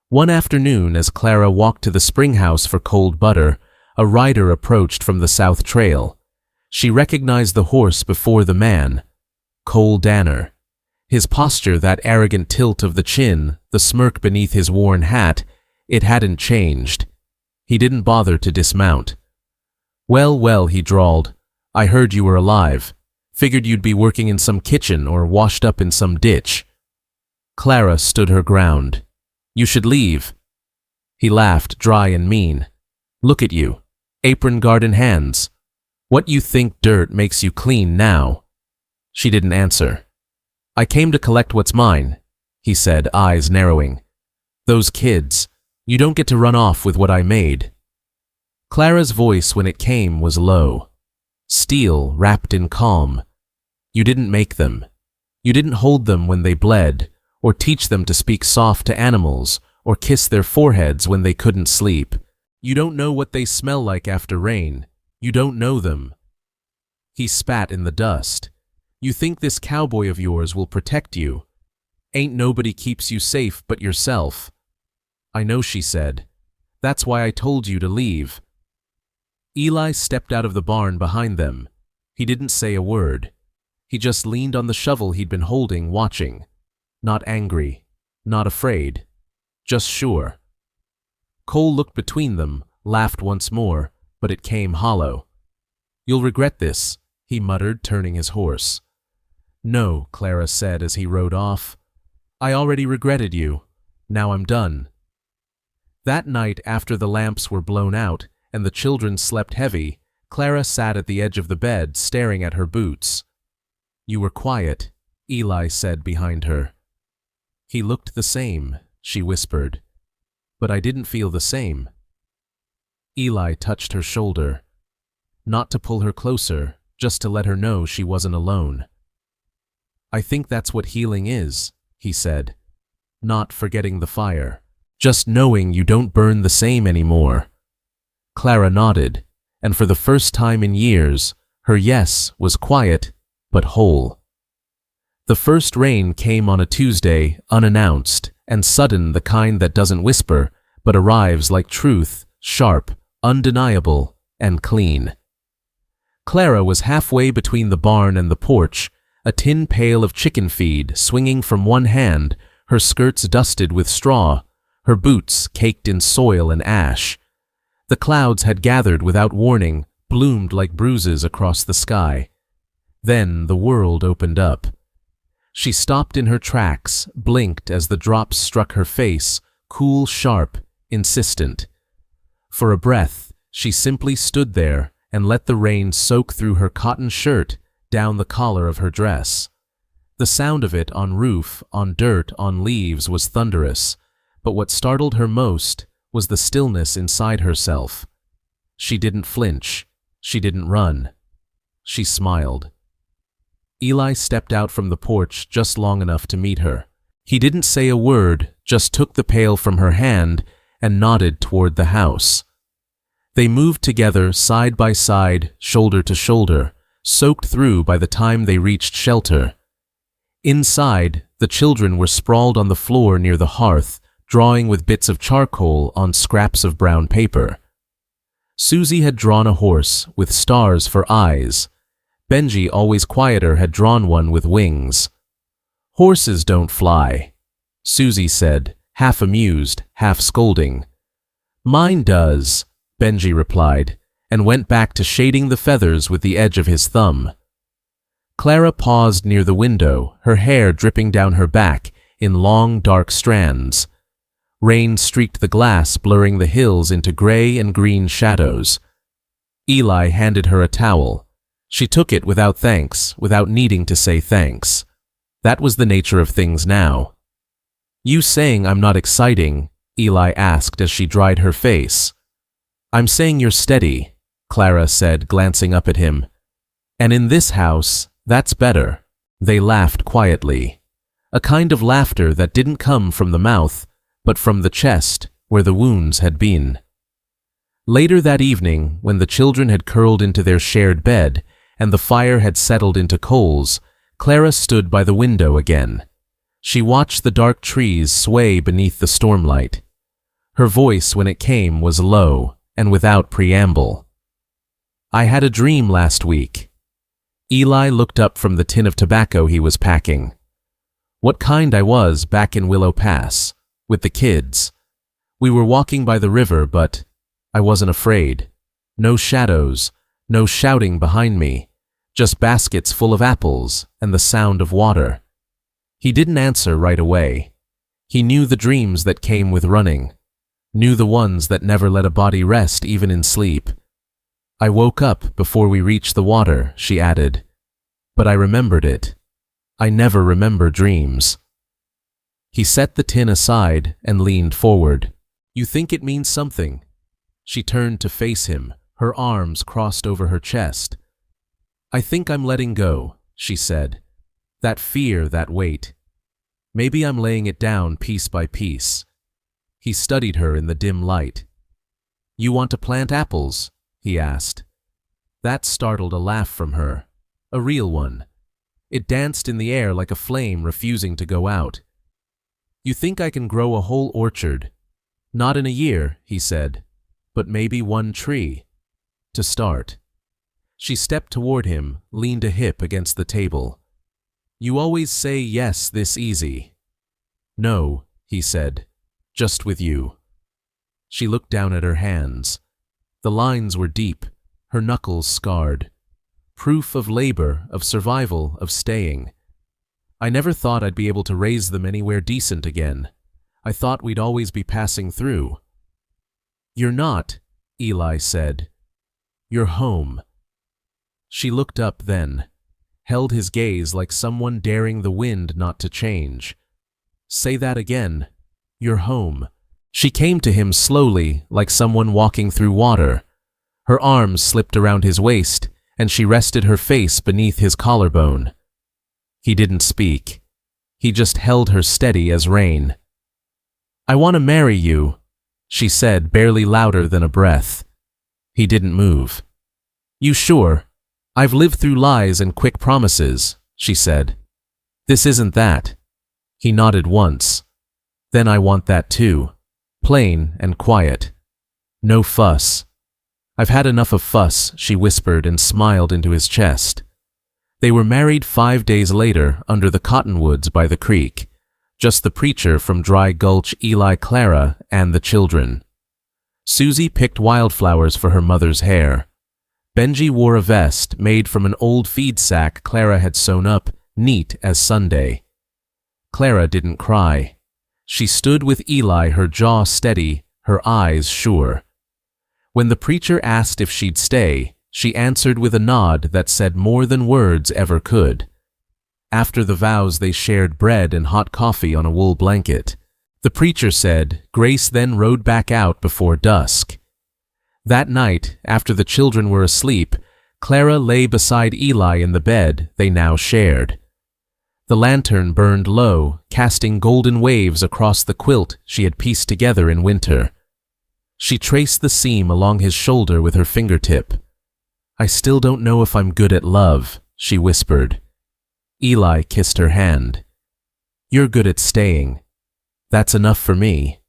One afternoon, as Clara walked to the spring house for cold butter, a rider approached from the south trail. She recognized the horse before the man, Cole Danner. His posture, that arrogant tilt of the chin, the smirk beneath his worn hat, it hadn't changed. He didn't bother to dismount. "Well, well," he drawled. "I heard you were alive. Figured you'd be working in some kitchen or washed up in some ditch." Clara stood her ground. "You should leave." He laughed, dry and mean. "Look at you. Apron, garden hands. What you think dirt makes you clean now?" She didn't answer. "I came to collect what's mine," he said, eyes narrowing. "Those kids. You don't get to run off with what I made." Clara's voice when it came was low. Steel wrapped in calm. "You didn't make them. You didn't hold them when they bled, or teach them to speak soft to animals, or kiss their foreheads when they couldn't sleep. You don't know what they smell like after rain. You don't know them." He spat in the dust. "You think this cowboy of yours will protect you? Ain't nobody keeps you safe but yourself." "I know," she said. "That's why I told you to leave." Eli stepped out of the barn behind them. He didn't say a word. He just leaned on the shovel he'd been holding, watching. Not angry, not afraid, just sure. Cole looked between them, laughed once more, but it came hollow. "You'll regret this," he muttered, turning his horse. "No," Clara said as he rode off. "I already regretted you. Now I'm done." That night, after the lamps were blown out and the children slept heavy, Clara sat at the edge of the bed, staring at her boots. "You were quiet," Eli said behind her. "He looked the same," she whispered. "But I didn't feel the same." Eli touched her shoulder. Not to pull her closer, just to let her know she wasn't alone. "I think that's what healing is," he said. "Not forgetting the fire. Just knowing you don't burn the same anymore." Clara nodded, and for the first time in years, her yes was quiet but whole. The first rain came on a Tuesday, unannounced, and sudden, the kind that doesn't whisper, but arrives like truth, sharp, undeniable, and clean. Clara was halfway between the barn and the porch, a tin pail of chicken feed swinging from one hand, her skirts dusted with straw, her boots caked in soil and ash. The clouds had gathered without warning, bloomed like bruises across the sky. Then the world opened up. She stopped in her tracks, blinked as the drops struck her face, cool, sharp, insistent. For a breath, she simply stood there and let the rain soak through her cotton shirt, down the collar of her dress. The sound of it on roof, on dirt, on leaves was thunderous, but what startled her most was the stillness inside herself. She didn't flinch. She didn't run. She smiled. Eli stepped out from the porch just long enough to meet her. He didn't say a word, just took the pail from her hand and nodded toward the house. They moved together, side by side, shoulder to shoulder, soaked through by the time they reached shelter. Inside, the children were sprawled on the floor near the hearth, drawing with bits of charcoal on scraps of brown paper. Susie had drawn a horse with stars for eyes. Benji, always quieter, had drawn one with wings. "Horses don't fly," Susie said, half amused, half scolding. "Mine does," Benji replied, and went back to shading the feathers with the edge of his thumb. Clara paused near the window, her hair dripping down her back in long, dark strands. Rain streaked the glass, blurring the hills into gray and green shadows. Eli handed her a towel. She took it without thanks, without needing to say thanks. That was the nature of things now. "You saying I'm not exciting?" Eli asked as she dried her face. "I'm saying you're steady," Clara said, glancing up at him. "And in this house, that's better." They laughed quietly, a kind of laughter that didn't come from the mouth, but from the chest, where the wounds had been. Later that evening, when the children had curled into their shared bed and the fire had settled into coals, Clara stood by the window again. She watched the dark trees sway beneath the stormlight. Her voice, when it came, was low and without preamble. "I had a dream last week." Eli looked up from the tin of tobacco he was packing. "What kind I was back in Willow Pass, with the kids. We were walking by the river, but I wasn't afraid. No shadows, no shouting behind me, just baskets full of apples and the sound of water." He didn't answer right away. He knew the dreams that came with running, knew the ones that never let a body rest even in sleep. "I woke up before we reached the water," she added. "But I remembered it. I never remember dreams." He set the tin aside and leaned forward. You think it means something? She turned to face him, her arms crossed over her chest. I think I'm letting go, she said. That fear, that weight. Maybe I'm laying it down piece by piece. He studied her in the dim light. You want to plant apples? He asked. That startled a laugh from her, a real one. It danced in the air like a flame refusing to go out. You think I can grow a whole orchard? Not in a year, he said, but maybe one tree. To start. She stepped toward him, leaned a hip against the table. You always say yes this easy. No, he said, just with you. She looked down at her hands. The lines were deep, her knuckles scarred. Proof of labor, of survival, of staying. I never thought I'd be able to raise them anywhere decent again. I thought we'd always be passing through. You're not, Eli said. You're home. She looked up then, held his gaze like someone daring the wind not to change. Say that again. You're home. She came to him slowly, like someone walking through water. Her arms slipped around his waist, and she rested her face beneath his collarbone. He didn't speak. He just held her steady as rain. I want to marry you, she said, barely louder than a breath. He didn't move. You sure? I've lived through lies and quick promises, she said. This isn't that. He nodded once. Then I want that too. Plain and quiet. No fuss. I've had enough of fuss, she whispered and smiled into his chest. They were married 5 days later under the cottonwoods by the creek. Just the preacher from Dry Gulch, Eli, Clara, and the children. Susie picked wildflowers for her mother's hair. Benji wore a vest made from an old feed sack Clara had sewn up, neat as Sunday. Clara didn't cry. She stood with Eli, her jaw steady, her eyes sure. When the preacher asked if she'd stay, she answered with a nod that said more than words ever could. After the vows, they shared bread and hot coffee on a wool blanket. The preacher said, Grace then rode back out before dusk. That night, after the children were asleep, Clara lay beside Eli in the bed they now shared. The lantern burned low, casting golden waves across the quilt she had pieced together in winter. She traced the seam along his shoulder with her fingertip. I still don't know if I'm good at love, she whispered. Eli kissed her hand. You're good at staying. That's enough for me.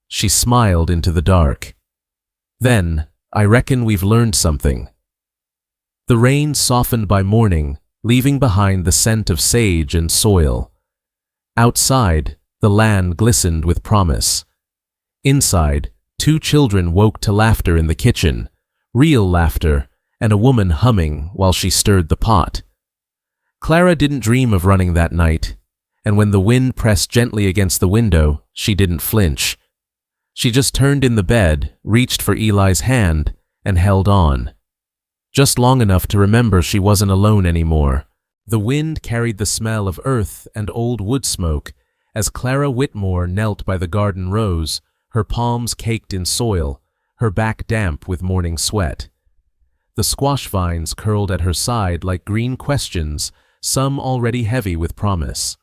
She smiled into the dark. Then, I reckon we've learned something. The rain softened by morning, leaving behind the scent of sage and soil. Outside, the land glistened with promise. Inside, 2 children woke to laughter in the kitchen, real laughter, and a woman humming while she stirred the pot. Clara didn't dream of running that night, and when the wind pressed gently against the window, she didn't flinch. She just turned in the bed, reached for Eli's hand, and held on. Just long enough to remember she wasn't alone anymore. The wind carried the smell of earth and old wood smoke as Clara Whitmore knelt by the garden rose, her palms caked in soil, her back damp with morning sweat. The squash vines curled at her side like green questions, some already heavy with promise.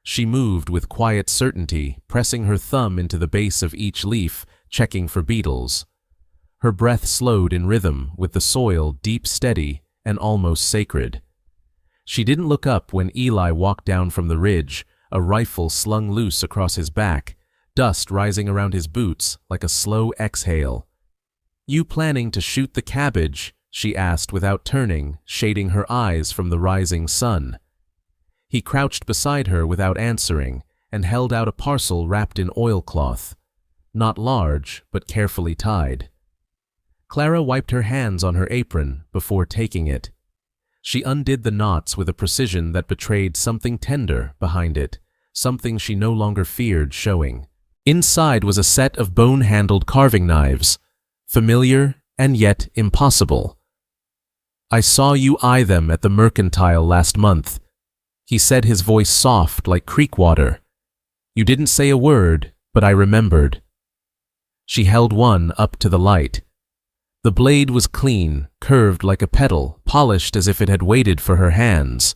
She moved with quiet certainty, pressing her thumb into the base of each leaf, checking for beetles. Her breath slowed in rhythm, with the soil deep, steady, and almost sacred. She didn't look up when Eli walked down from the ridge, a rifle slung loose across his back, dust rising around his boots like a slow exhale. You planning to shoot the cabbage? She asked without turning, shading her eyes from the rising sun. He crouched beside her without answering and held out a parcel wrapped in oilcloth. Not large, but carefully tied. Clara wiped her hands on her apron before taking it. She undid the knots with a precision that betrayed something tender behind it, something she no longer feared showing. Inside was a set of bone-handled carving knives, familiar and yet impossible. I saw you eye them at the mercantile last month. He said, his voice soft like creek water. You didn't say a word, but I remembered. She held one up to the light. The blade was clean, curved like a petal, polished as if it had waited for her hands.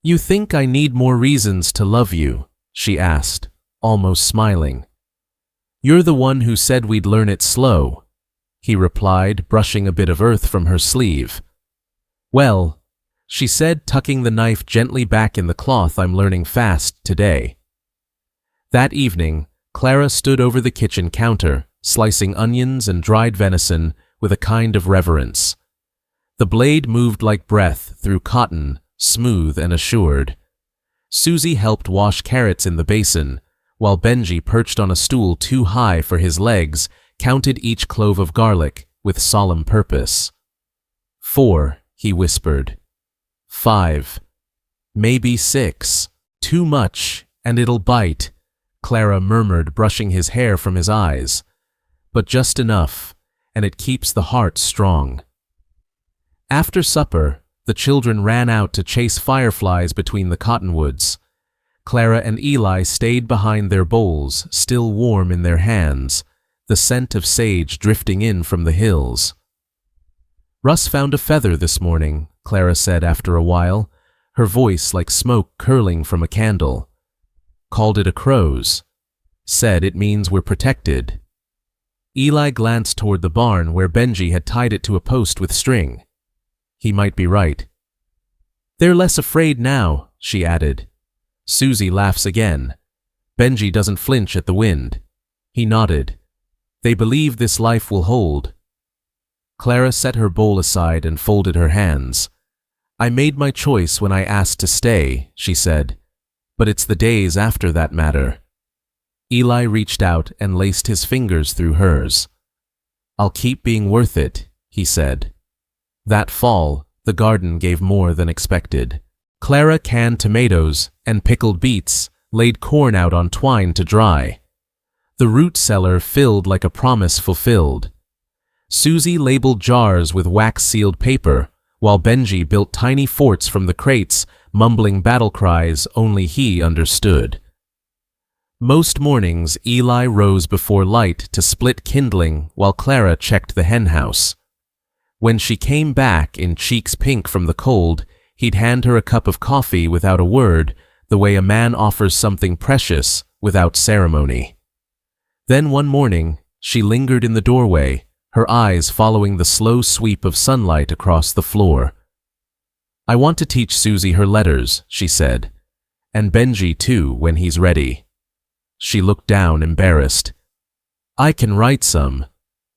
"You think I need more reasons to love you?" she asked, almost smiling. "You're the one who said we'd learn it slow," he replied, brushing a bit of earth from her sleeve. "Well," she said, tucking the knife gently back in the cloth, "I'm learning fast today." That evening, Clara stood over the kitchen counter, slicing onions and dried venison with a kind of reverence. The blade moved like breath through cotton, smooth and assured. Susie helped wash carrots in the basin, while Benji, perched on a stool too high for his legs, counted each clove of garlic with solemn purpose. 4, he whispered. 5. Maybe 6. Too much, and it'll bite, Clara murmured, brushing his hair from his eyes. But just enough, and it keeps the heart strong. After supper, the children ran out to chase fireflies between the cottonwoods. Clara and Eli stayed behind their bowls, still warm in their hands, the scent of sage drifting in from the hills. "Russ found a feather this morning," Clara said after a while, her voice like smoke curling from a candle. "Called it a crow's. Said it means we're protected." Eli glanced toward the barn where Benji had tied it to a post with string. He might be right. "They're less afraid now," she added. Susie laughs again. Benji doesn't flinch at the wind. He nodded. "They believe this life will hold." Clara set her bowl aside and folded her hands. "I made my choice when I asked to stay," she said. "But it's the days after that matter." Eli reached out and laced his fingers through hers. "I'll keep being worth it," he said. That fall, the garden gave more than expected. Clara canned tomatoes and pickled beets, laid corn out on twine to dry. The root cellar filled like a promise fulfilled. Susie labeled jars with wax-sealed paper, while Benji built tiny forts from the crates, mumbling battle cries only he understood. Most mornings, Eli rose before light to split kindling while Clara checked the henhouse. When she came back in cheeks pink from the cold, he'd hand her a cup of coffee without a word, the way a man offers something precious without ceremony. Then one morning, she lingered in the doorway, her eyes following the slow sweep of sunlight across the floor. "I want to teach Susie her letters," she said, "and Benji too when he's ready." She looked down, embarrassed. "I can write some,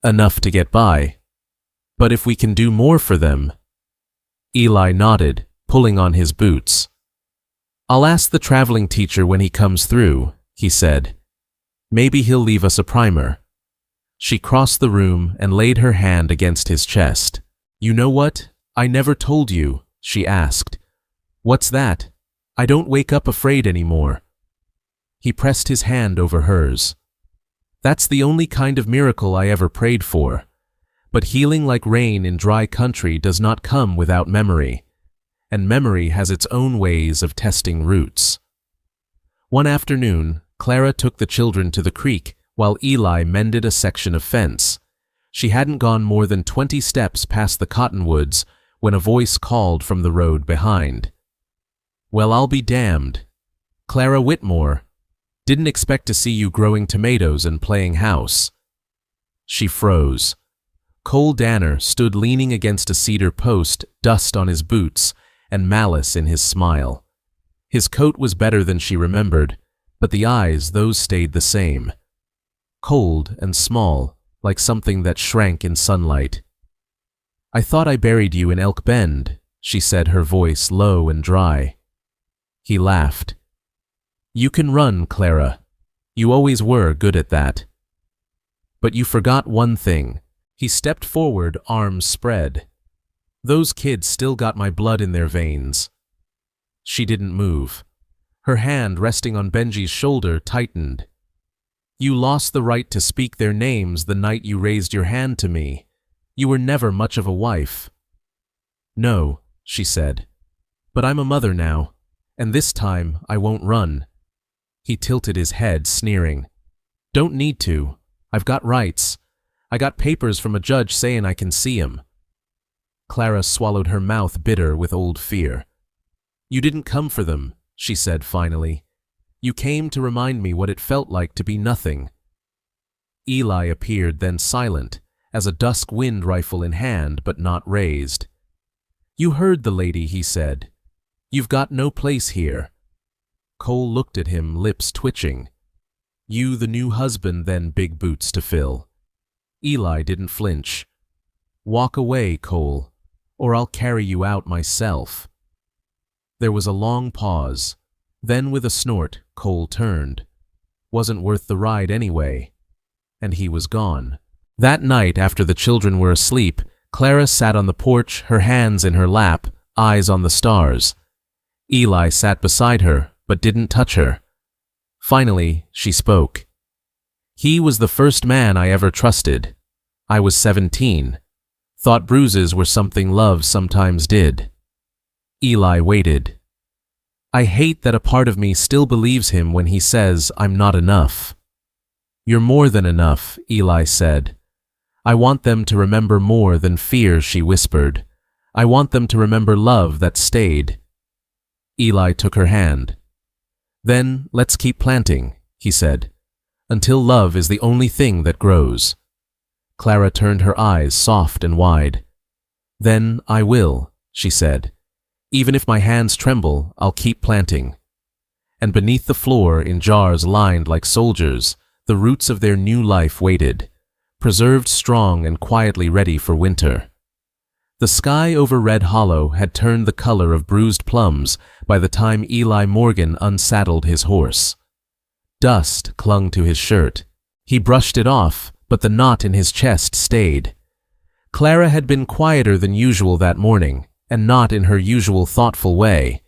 enough to get by. But if we can do more for them—" Eli nodded, pulling on his boots. "I'll ask the traveling teacher when he comes through," he said. "Maybe he'll leave us a primer." She crossed the room and laid her hand against his chest. "You know what? I never told you," she asked. "What's that? I don't wake up afraid anymore." He pressed his hand over hers. "That's the only kind of miracle I ever prayed for. But healing like rain in dry country does not come without memory, and memory has its own ways of testing roots." One afternoon, Clara took the children to the creek while Eli mended a section of fence. She hadn't gone more than 20 steps past the cottonwoods when a voice called from the road behind. "Well, I'll be damned. Clara Whitmore. Didn't expect to see you growing tomatoes and playing house." She froze. Cole Danner stood leaning against a cedar post, dust on his boots and malice in his smile. His coat was better than she remembered, but the eyes, those stayed the same. Cold and small, like something that shrank in sunlight. "I thought I buried you in Elk Bend," she said, her voice low and dry. He laughed. "You can run, Clara. You always were good at that. But you forgot one thing." He stepped forward, arms spread. "Those kids still got my blood in their veins." She didn't move. Her hand resting on Benji's shoulder tightened. "You lost the right to speak their names the night you raised your hand to me. You were never much of a wife." "No," she said. "But I'm a mother now, and this time I won't run." He tilted his head, sneering. "Don't need to. I've got rights. I got papers from a judge saying I can see him. Clara swallowed her mouth bitter with old fear. You didn't come for them, she said finally. You came to remind me what it felt like to be nothing. Eli appeared then silent, as a dusk wind rifle in hand but not raised. You heard the lady, he said. You've got no place here. Cole looked at him, lips twitching. You the new husband then, big boots to fill. Eli didn't flinch. Walk away, Cole, or I'll carry you out myself. There was a long pause. Then with a snort, Cole turned. Wasn't worth the ride anyway. And he was gone. That night, after the children were asleep, Clara sat on the porch, her hands in her lap, eyes on the stars. Eli sat beside her, but didn't touch her. Finally, she spoke. He was the first man I ever trusted. I was 17. Thought bruises were something love sometimes did. Eli waited. I hate that a part of me still believes him when he says I'm not enough. You're more than enough, Eli said. I want them to remember more than fear, she whispered. I want them to remember love that stayed. Eli took her hand. Then let's keep planting, he said, until love is the only thing that grows. Clara turned her eyes soft and wide. Then I will, she said. Even if my hands tremble, I'll keep planting. And beneath the floor, in jars lined like soldiers, the roots of their new life waited, preserved strong and quietly ready for winter. The sky over Red Hollow had turned the color of bruised plums by the time Eli Morgan unsaddled his horse. Dust clung to his shirt. He brushed it off, but the knot in his chest stayed. Clara had been quieter than usual that morning, and not in her usual thoughtful way.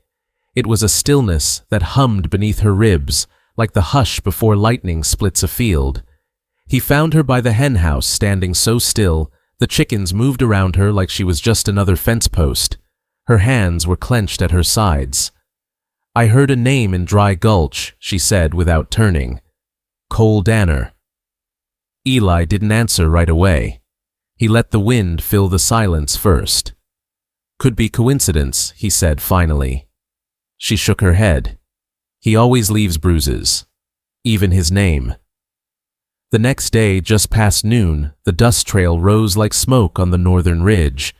It was a stillness that hummed beneath her ribs, like the hush before lightning splits a field. He found her by the hen house, standing so still, the chickens moved around her like she was just another fence post. Her hands were clenched at her sides. I heard a name in Dry Gulch, she said without turning. Cole Danner. Eli didn't answer right away. He let the wind fill the silence first. Could be coincidence, he said finally. She shook her head. He always leaves bruises. Even his name. The next day, just past noon, the dust trail rose like smoke on the northern ridge.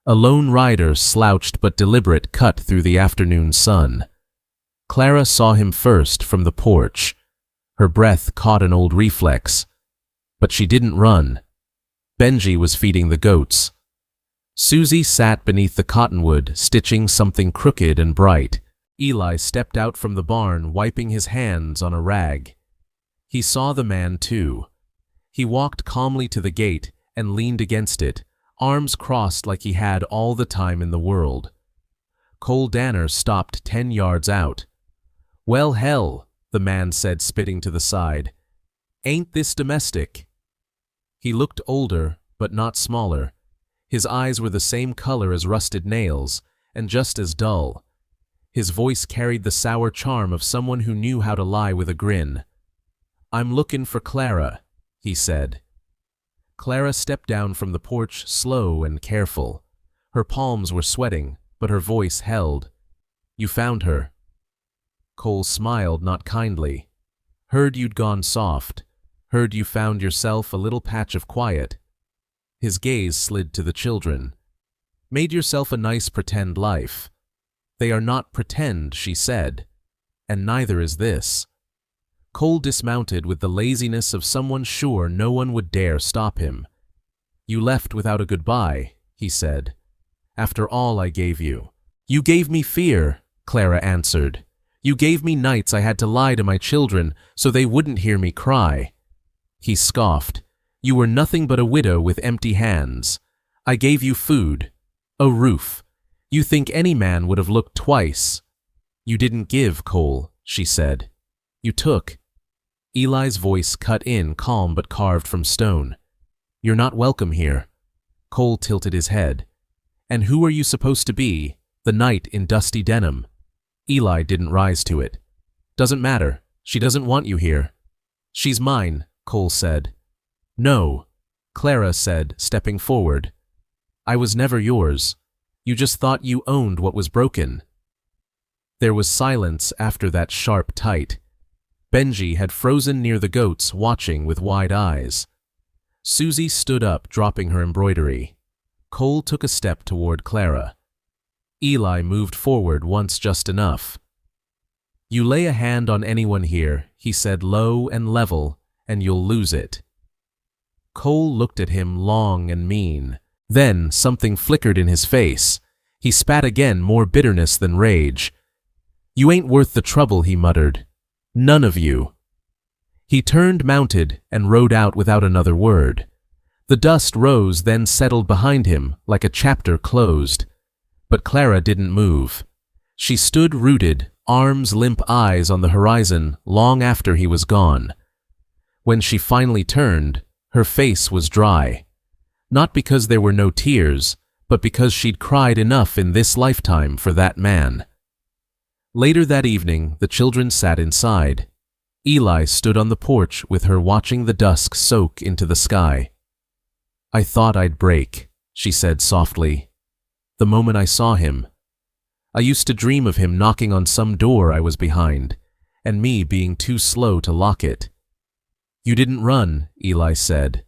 A lone rider, slouched but deliberate, cut through the afternoon sun. Clara saw him first from the porch. Her breath caught an old reflex. But she didn't run. Benji was feeding the goats. Susie sat beneath the cottonwood, stitching something crooked and bright. Eli stepped out from the barn, wiping his hands on a rag. He saw the man, too. He walked calmly to the gate and leaned against it, arms crossed like he had all the time in the world. Cole Danner stopped 10 yards out. Well, hell, the man said, spitting to the side. Ain't this domestic? He looked older, but not smaller. His eyes were the same color as rusted nails, and just as dull. His voice carried the sour charm of someone who knew how to lie with a grin. I'm looking for Clara, he said. Clara stepped down from the porch, slow and careful. Her palms were sweating, but her voice held. You found her. Cole smiled, not kindly. Heard you'd gone soft. Heard you found yourself a little patch of quiet. His gaze slid to the children. Made yourself a nice pretend life. They are not pretend, she said. And neither is this. Cole dismounted with the laziness of someone sure no one would dare stop him. You left without a goodbye, he said. After all I gave you. You gave me fear, Clara answered. You gave me nights I had to lie to my children so they wouldn't hear me cry. He scoffed. You were nothing but a widow with empty hands. I gave you food. A roof. You think any man would have looked twice. You didn't give, Cole, she said. You took. Eli's voice cut in, calm but carved from stone. You're not welcome here. Cole tilted his head. And who are you supposed to be? The knight in dusty denim. Eli didn't rise to it. Doesn't matter. She doesn't want you here. She's mine, Cole said. No, Clara said, stepping forward. I was never yours. You just thought you owned what was broken. There was silence after that sharp tight. Benji had frozen near the goats, watching with wide eyes. Susie stood up, dropping her embroidery. Cole took a step toward Clara. Eli moved forward once, just enough. You lay a hand on anyone here, he said low and level, and you'll lose it. Cole looked at him long and mean. Then something flickered in his face. He spat again, more bitterness than rage. You ain't worth the trouble, he muttered. None of you. He turned, mounted, and rode out without another word. The dust rose, then settled behind him, like a chapter closed. But Clara didn't move. She stood rooted, arms limp, eyes on the horizon, long after he was gone. When she finally turned, her face was dry. Not because there were no tears, but because she'd cried enough in this lifetime for that man. Later that evening, the children sat inside. Eli stood on the porch with her, watching the dusk soak into the sky. I thought I'd break, she said softly. The moment I saw him. I used to dream of him knocking on some door I was behind, and me being too slow to lock it. You didn't run, Eli said.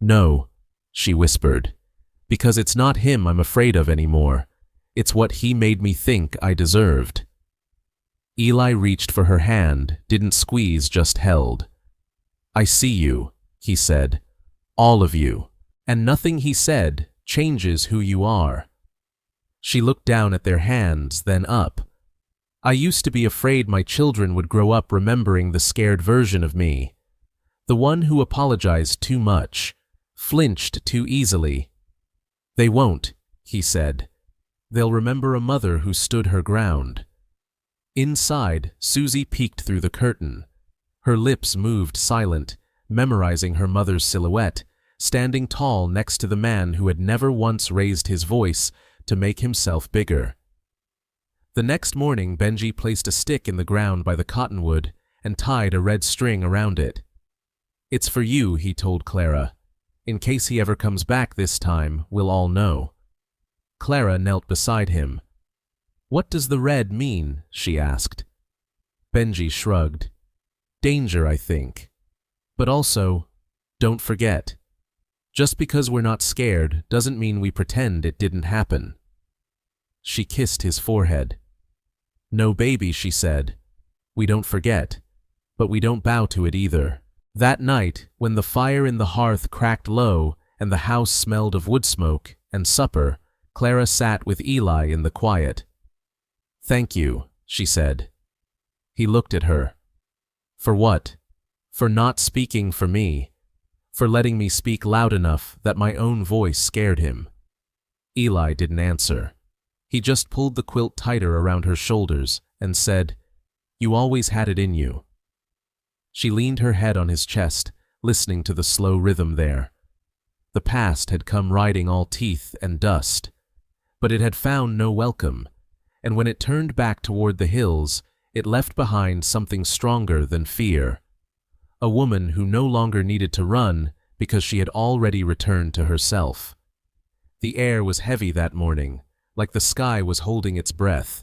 No, she whispered, because it's not him I'm afraid of anymore. It's what he made me think I deserved. Eli reached for her hand, didn't squeeze, just held. I see you, he said. All of you. And nothing he said changes who you are. She looked down at their hands, then up. I used to be afraid my children would grow up remembering the scared version of me. The one who apologized too much, flinched too easily. They won't, he said. They'll remember a mother who stood her ground. Inside, Susie peeked through the curtain. Her lips moved, silent, memorizing her mother's silhouette, standing tall next to the man who had never once raised his voice to make himself bigger. The next morning, Benji placed a stick in the ground by the cottonwood and tied a red string around it. It's for you, he told Clara. In case he ever comes back this time, we'll all know. Clara knelt beside him. What does the red mean? She asked. Benji shrugged. Danger, I think. But also, don't forget. Just because we're not scared doesn't mean we pretend it didn't happen. She kissed his forehead. No, baby, she said. We don't forget, but we don't bow to it either. That night, when the fire in the hearth cracked low and the house smelled of wood smoke and supper, Clara sat with Eli in the quiet. Thank you, she said. He looked at her. For what? For not speaking for me. For letting me speak loud enough that my own voice scared him. Eli didn't answer. He just pulled the quilt tighter around her shoulders and said, You always had it in you. She leaned her head on his chest, listening to the slow rhythm there. The past had come riding all teeth and dust, but it had found no welcome, and when it turned back toward the hills, it left behind something stronger than fear. A woman who no longer needed to run because she had already returned to herself. The air was heavy that morning, like the sky was holding its breath.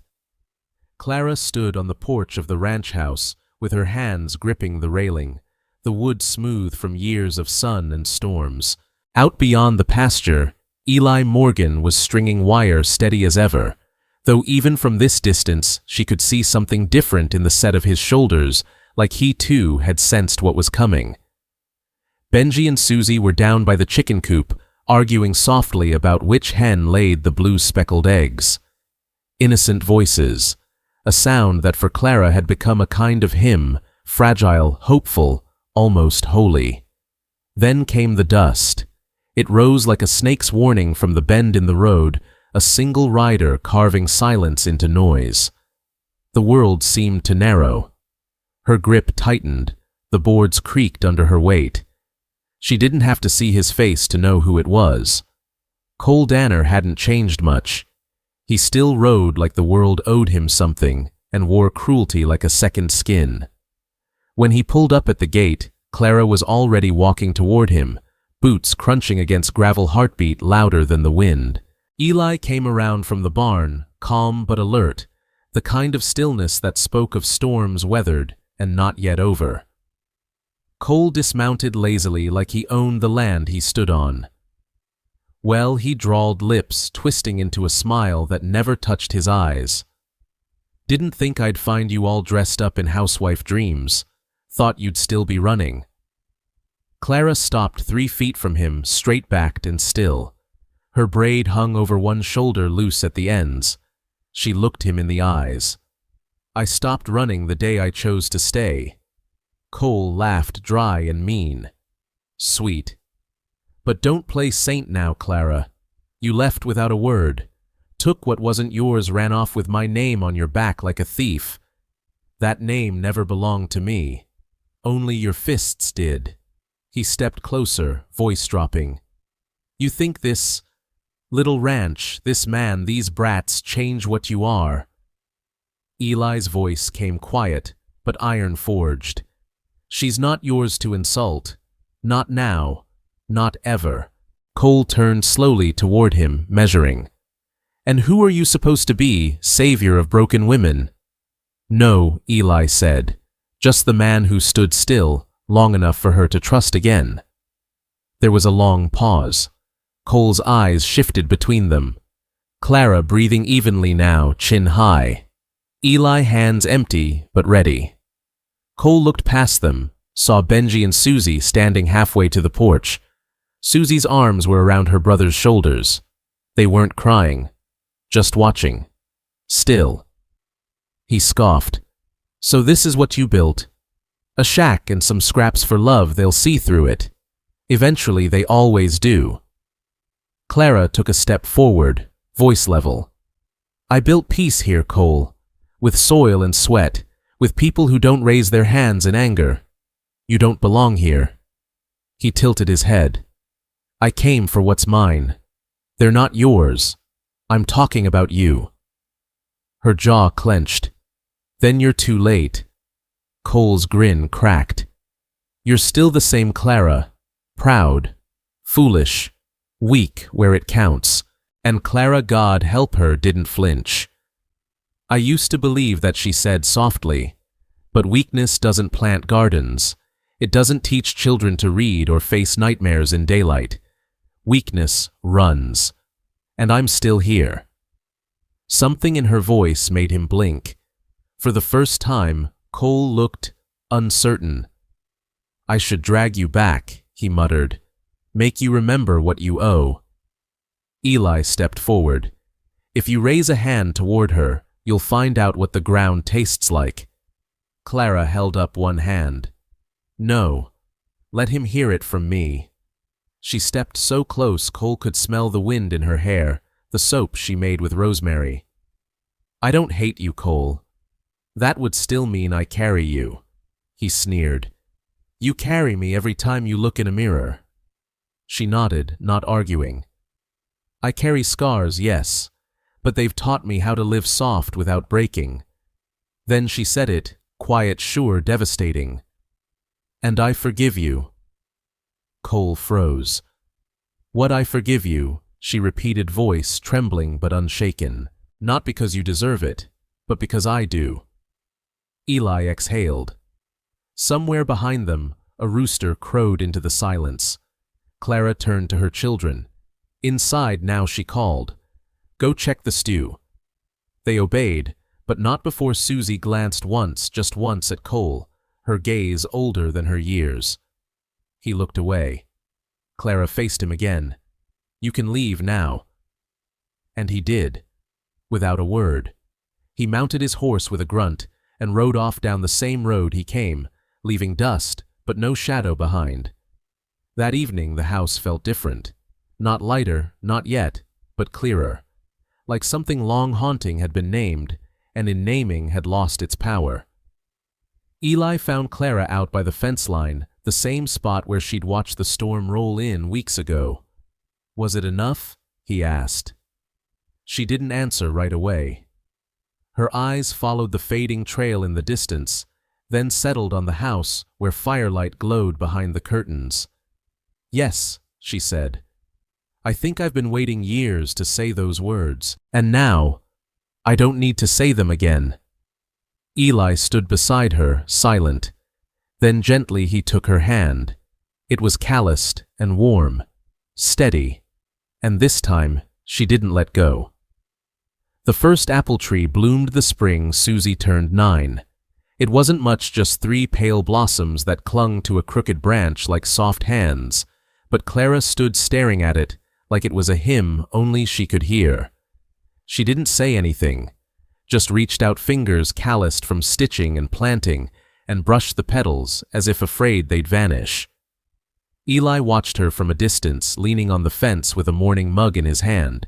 Clara stood on the porch of the ranch house with her hands gripping the railing, the wood smooth from years of sun and storms. Out beyond the pasture, Eli Morgan was stringing wire steady as ever, though even from this distance she could see something different in the set of his shoulders, like he too had sensed what was coming. Benji and Susie were down by the chicken coop, arguing softly about which hen laid the blue speckled eggs. Innocent voices, a sound that for Clara had become a kind of hymn, fragile, hopeful, almost holy. Then came the dust. It rose like a snake's warning from the bend in the road, a single rider carving silence into noise. The world seemed to narrow. Her grip tightened, the boards creaked under her weight. She didn't have to see his face to know who it was. Cole Danner hadn't changed much. He still rode like the world owed him something and wore cruelty like a second skin. When he pulled up at the gate, Clara was already walking toward him, boots crunching against gravel, heartbeat louder than the wind. Eli came around from the barn, calm but alert, the kind of stillness that spoke of storms weathered and not yet over. Cole dismounted lazily like he owned the land he stood on. Well, he drawled, lips twisting into a smile that never touched his eyes. Didn't think I'd find you all dressed up in housewife dreams. Thought you'd still be running. Clara stopped 3 feet from him, straight-backed and still. Her braid hung over one shoulder, loose at the ends. She looked him in the eyes. I stopped running the day I chose to stay. Cole laughed, dry and mean. Sweet. But don't play saint now, Clara. You left without a word. Took what wasn't yours, ran off with my name on your back like a thief. That name never belonged to me. Only your fists did. He stepped closer, voice dropping. You think this little ranch, this man, these brats change what you are? Eli's voice came quiet, but iron-forged. She's not yours to insult. Not now. Not ever. Cole turned slowly toward him, measuring. And who are you supposed to be, savior of broken women? No, Eli said. Just the man who stood still, long enough for her to trust again. There was a long pause. Cole's eyes shifted between them. Clara breathing evenly now, chin high. Eli hands empty, but ready. Cole looked past them, saw Benji and Susie standing halfway to the porch. Susie's arms were around her brother's shoulders. They weren't crying, just watching. Still. He scoffed. So this is what you built? A shack and some scraps for love, they'll see through it. Eventually, they always do. Clara took a step forward, voice level. I built peace here, Cole. With soil and sweat, with people who don't raise their hands in anger. You don't belong here. He tilted his head. I came for what's mine. They're not yours. I'm talking about you. Her jaw clenched. Then you're too late. Cole's grin cracked. You're still the same Clara. Proud. Foolish. Weak where it counts. And Clara, God help her, didn't flinch. I used to believe that, she said softly. But weakness doesn't plant gardens. It doesn't teach children to read or face nightmares in daylight. Weakness runs. And I'm still here. Something in her voice made him blink. For the first time, Cole looked uncertain. I should drag you back, he muttered. Make you remember what you owe. Eli stepped forward. If you raise a hand toward her, you'll find out what the ground tastes like. Clara held up one hand. No. Let him hear it from me. She stepped so close Cole could smell the wind in her hair, the soap she made with rosemary. I don't hate you, Cole. That would still mean I carry you. He sneered. You carry me every time you look in a mirror. She nodded, not arguing. I carry scars, yes, but they've taught me how to live soft without breaking. Then she said it, quiet, sure, devastating. And I forgive you. Cole froze. What I forgive you, she repeated, voice trembling but unshaken. Not because you deserve it, but because I do. Eli exhaled. Somewhere behind them, a rooster crowed into the silence. Clara turned to her children. Inside now, she called. Go check the stew. They obeyed, but not before Susie glanced once, just once, at Cole, her gaze older than her years. He looked away. Clara faced him again. You can leave now. And he did, without a word. He mounted his horse with a grunt and rode off down the same road he came, leaving dust but no shadow behind. That evening the house felt different. Not lighter, not yet, but clearer. Like something long haunting had been named, and in naming had lost its power. Eli found Clara out by the fence line, the same spot where she'd watched the storm roll in weeks ago. Was it enough? He asked. She didn't answer right away. Her eyes followed the fading trail in the distance, then settled on the house where firelight glowed behind the curtains. "Yes," she said. "I think I've been waiting years to say those words, and now I don't need to say them again." Eli stood beside her, silent. Then gently he took her hand. It was calloused and warm, steady, and this time she didn't let go. The first apple tree bloomed the spring Susie turned 9. It wasn't much, just 3 pale blossoms that clung to a crooked branch like soft hands, but Clara stood staring at it like it was a hymn only she could hear. She didn't say anything, just reached out fingers calloused from stitching and planting and brushed the petals as if afraid they'd vanish. Eli watched her from a distance, leaning on the fence with a morning mug in his hand.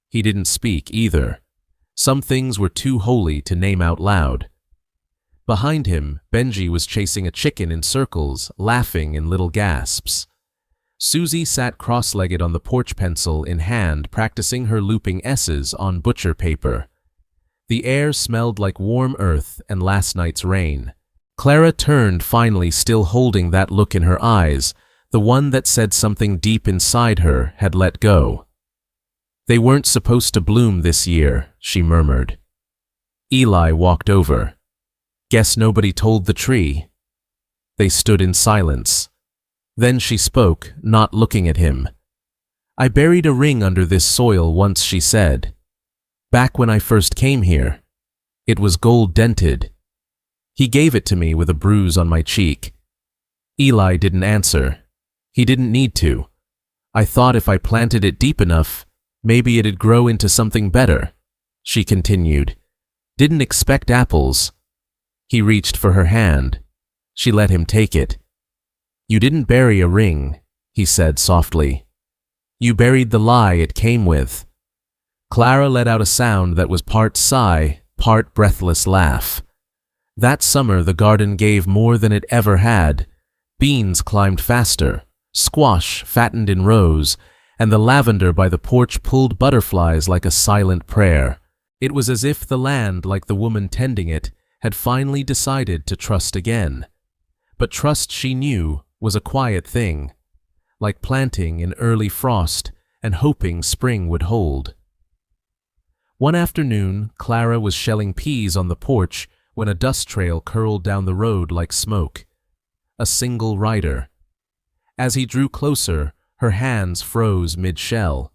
He didn't speak either. Some things were too holy to name out loud. Behind him, Benji was chasing a chicken in circles, laughing in little gasps. Susie sat cross-legged on the porch, pencil in hand, practicing her looping S's on butcher paper. The air smelled like warm earth and last night's rain. Clara turned finally, still holding that look in her eyes, the one that said something deep inside her had let go. "They weren't supposed to bloom this year," she murmured. Eli walked over. "Guess nobody told the tree." They stood in silence. Then she spoke, not looking at him. "I buried a ring under this soil once," she said. "Back when I first came here. It was gold-dented. He gave it to me with a bruise on my cheek." Eli didn't answer. He didn't need to. "I thought if I planted it deep enough, maybe it'd grow into something better," she continued. "Didn't expect apples." He reached for her hand. She let him take it. "You didn't bury a ring," he said softly. "You buried the lie it came with." Clara let out a sound that was part sigh, part breathless laugh. That summer the garden gave more than it ever had. Beans climbed faster, squash fattened in rows, and the lavender by the porch pulled butterflies like a silent prayer. It was as if the land, like the woman tending it, had finally decided to trust again. But trust, she knew, was a quiet thing, like planting in early frost and hoping spring would hold. One afternoon, Clara was shelling peas on the porch when a dust trail curled down the road like smoke. A single rider. As he drew closer, her hands froze mid-shell.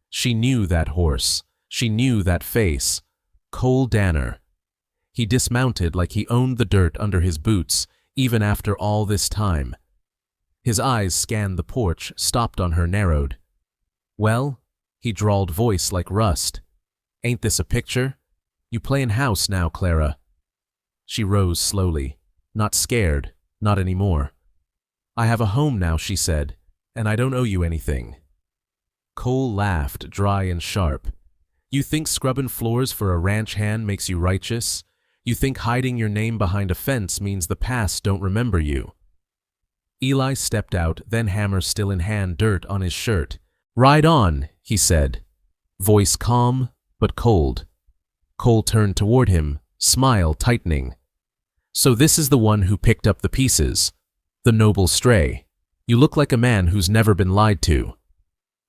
She knew that horse. She knew that face. Cole Danner. He dismounted like he owned the dirt under his boots, even after all this time. His eyes scanned the porch, stopped on her, narrowed. "Well," he drawled, voice like rust. "Ain't this a picture? You playin' house now, Clara." She rose slowly. Not scared, not anymore. "I have a home now," she said, "and I don't owe you anything." Cole laughed, dry and sharp. "You think scrubbing floors for a ranch hand makes you righteous? You think hiding your name behind a fence means the past don't remember you?" Eli stepped out, then, hammer still in hand, dirt on his shirt. "Ride on," he said, voice calm but cold. Cole turned toward him, smile tightening. "So this is the one who picked up the pieces. The noble stray. You look like a man who's never been lied to."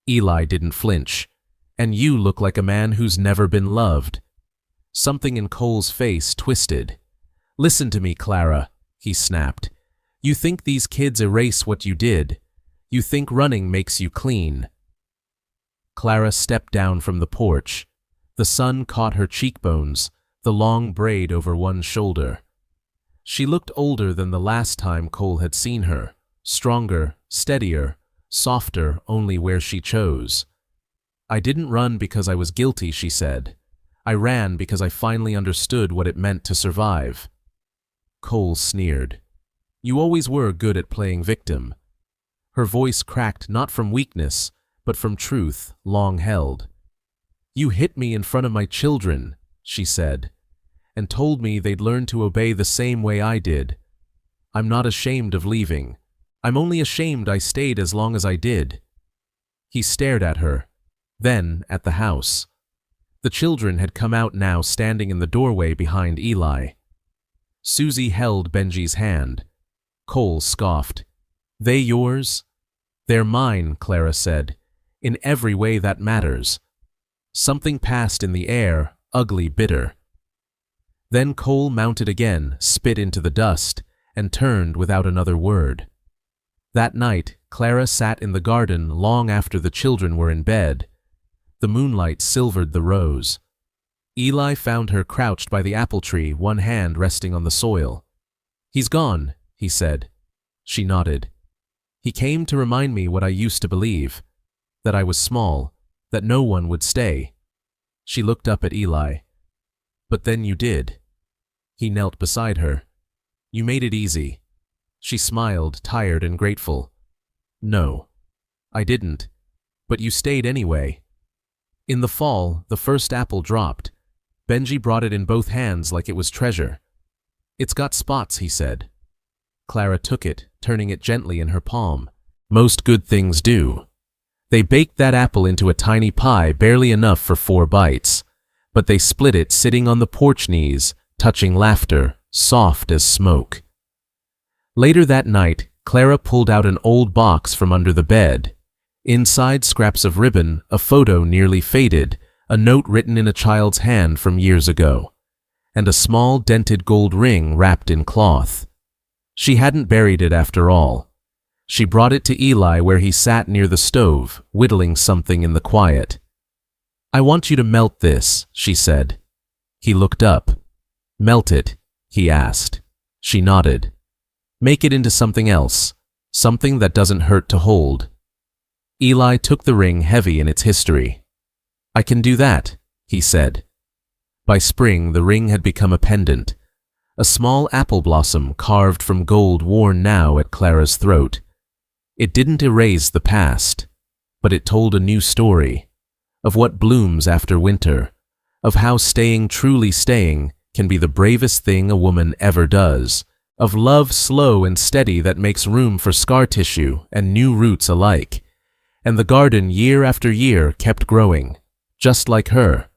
Eli didn't flinch. "And you look like a man who's never been loved." Something in Cole's face twisted. "Listen to me, Clara," he snapped. "You think these kids erase what you did. You think running makes you clean." Clara stepped down from the porch. The sun caught her cheekbones, the long braid over one shoulder. She looked older than the last time Cole had seen her, stronger, steadier, softer only where she chose. "I didn't run because I was guilty," she said. "I ran because I finally understood what it meant to survive." Cole sneered. "You always were good at playing victim." Her voice cracked, not from weakness, but from truth, long held. "You hit me in front of my children," she said, "and told me they'd learn to obey the same way I did. I'm not ashamed of leaving. I'm only ashamed I stayed as long as I did." He stared at her, then at the house. The children had come out now, standing in the doorway behind Eli. Susie held Benji's hand. Cole scoffed. They yours? They're mine, Clara said. In every way that matters. Something passed in the air, ugly, bitter. Then Cole mounted again, spit into the dust, and turned without another word. That night, Clara sat in the garden long after the children were in bed. The moonlight silvered the rose. Eli found her crouched by the apple tree, one hand resting on the soil. He's gone, he said. She nodded. He came to remind me what I used to believe, that I was small, that no one would stay. She looked up at Eli. But then you did. He knelt beside her. You made it easy. She smiled, tired and grateful. No, I didn't, but you stayed anyway. In the fall, the first apple dropped. Benji brought it in both hands like it was treasure. It's got spots, he said. Clara took it, turning it gently in her palm. Most good things do. They baked that apple into a tiny pie, barely enough for 4 bites, but they split it sitting on the porch knees, touching laughter, soft as smoke. Later that night, Clara pulled out an old box from under the bed. Inside, scraps of ribbon, a photo nearly faded, a note written in a child's hand from years ago, and a small dented gold ring wrapped in cloth. She hadn't buried it after all. She brought it to Eli where he sat near the stove, whittling something in the quiet. I want you to melt this, she said. He looked up. Melt it, he asked. She nodded. Make it into something else, something that doesn't hurt to hold. Eli took the ring, heavy in its history. I can do that, he said. By spring, the ring had become a pendant, a small apple blossom carved from gold worn now at Clara's throat. It didn't erase the past, but it told a new story, of what blooms after winter, of how staying, truly staying, can be the bravest thing a woman ever does, of love slow and steady that makes room for scar tissue and new roots alike. And the garden, year after year, kept growing, just like her.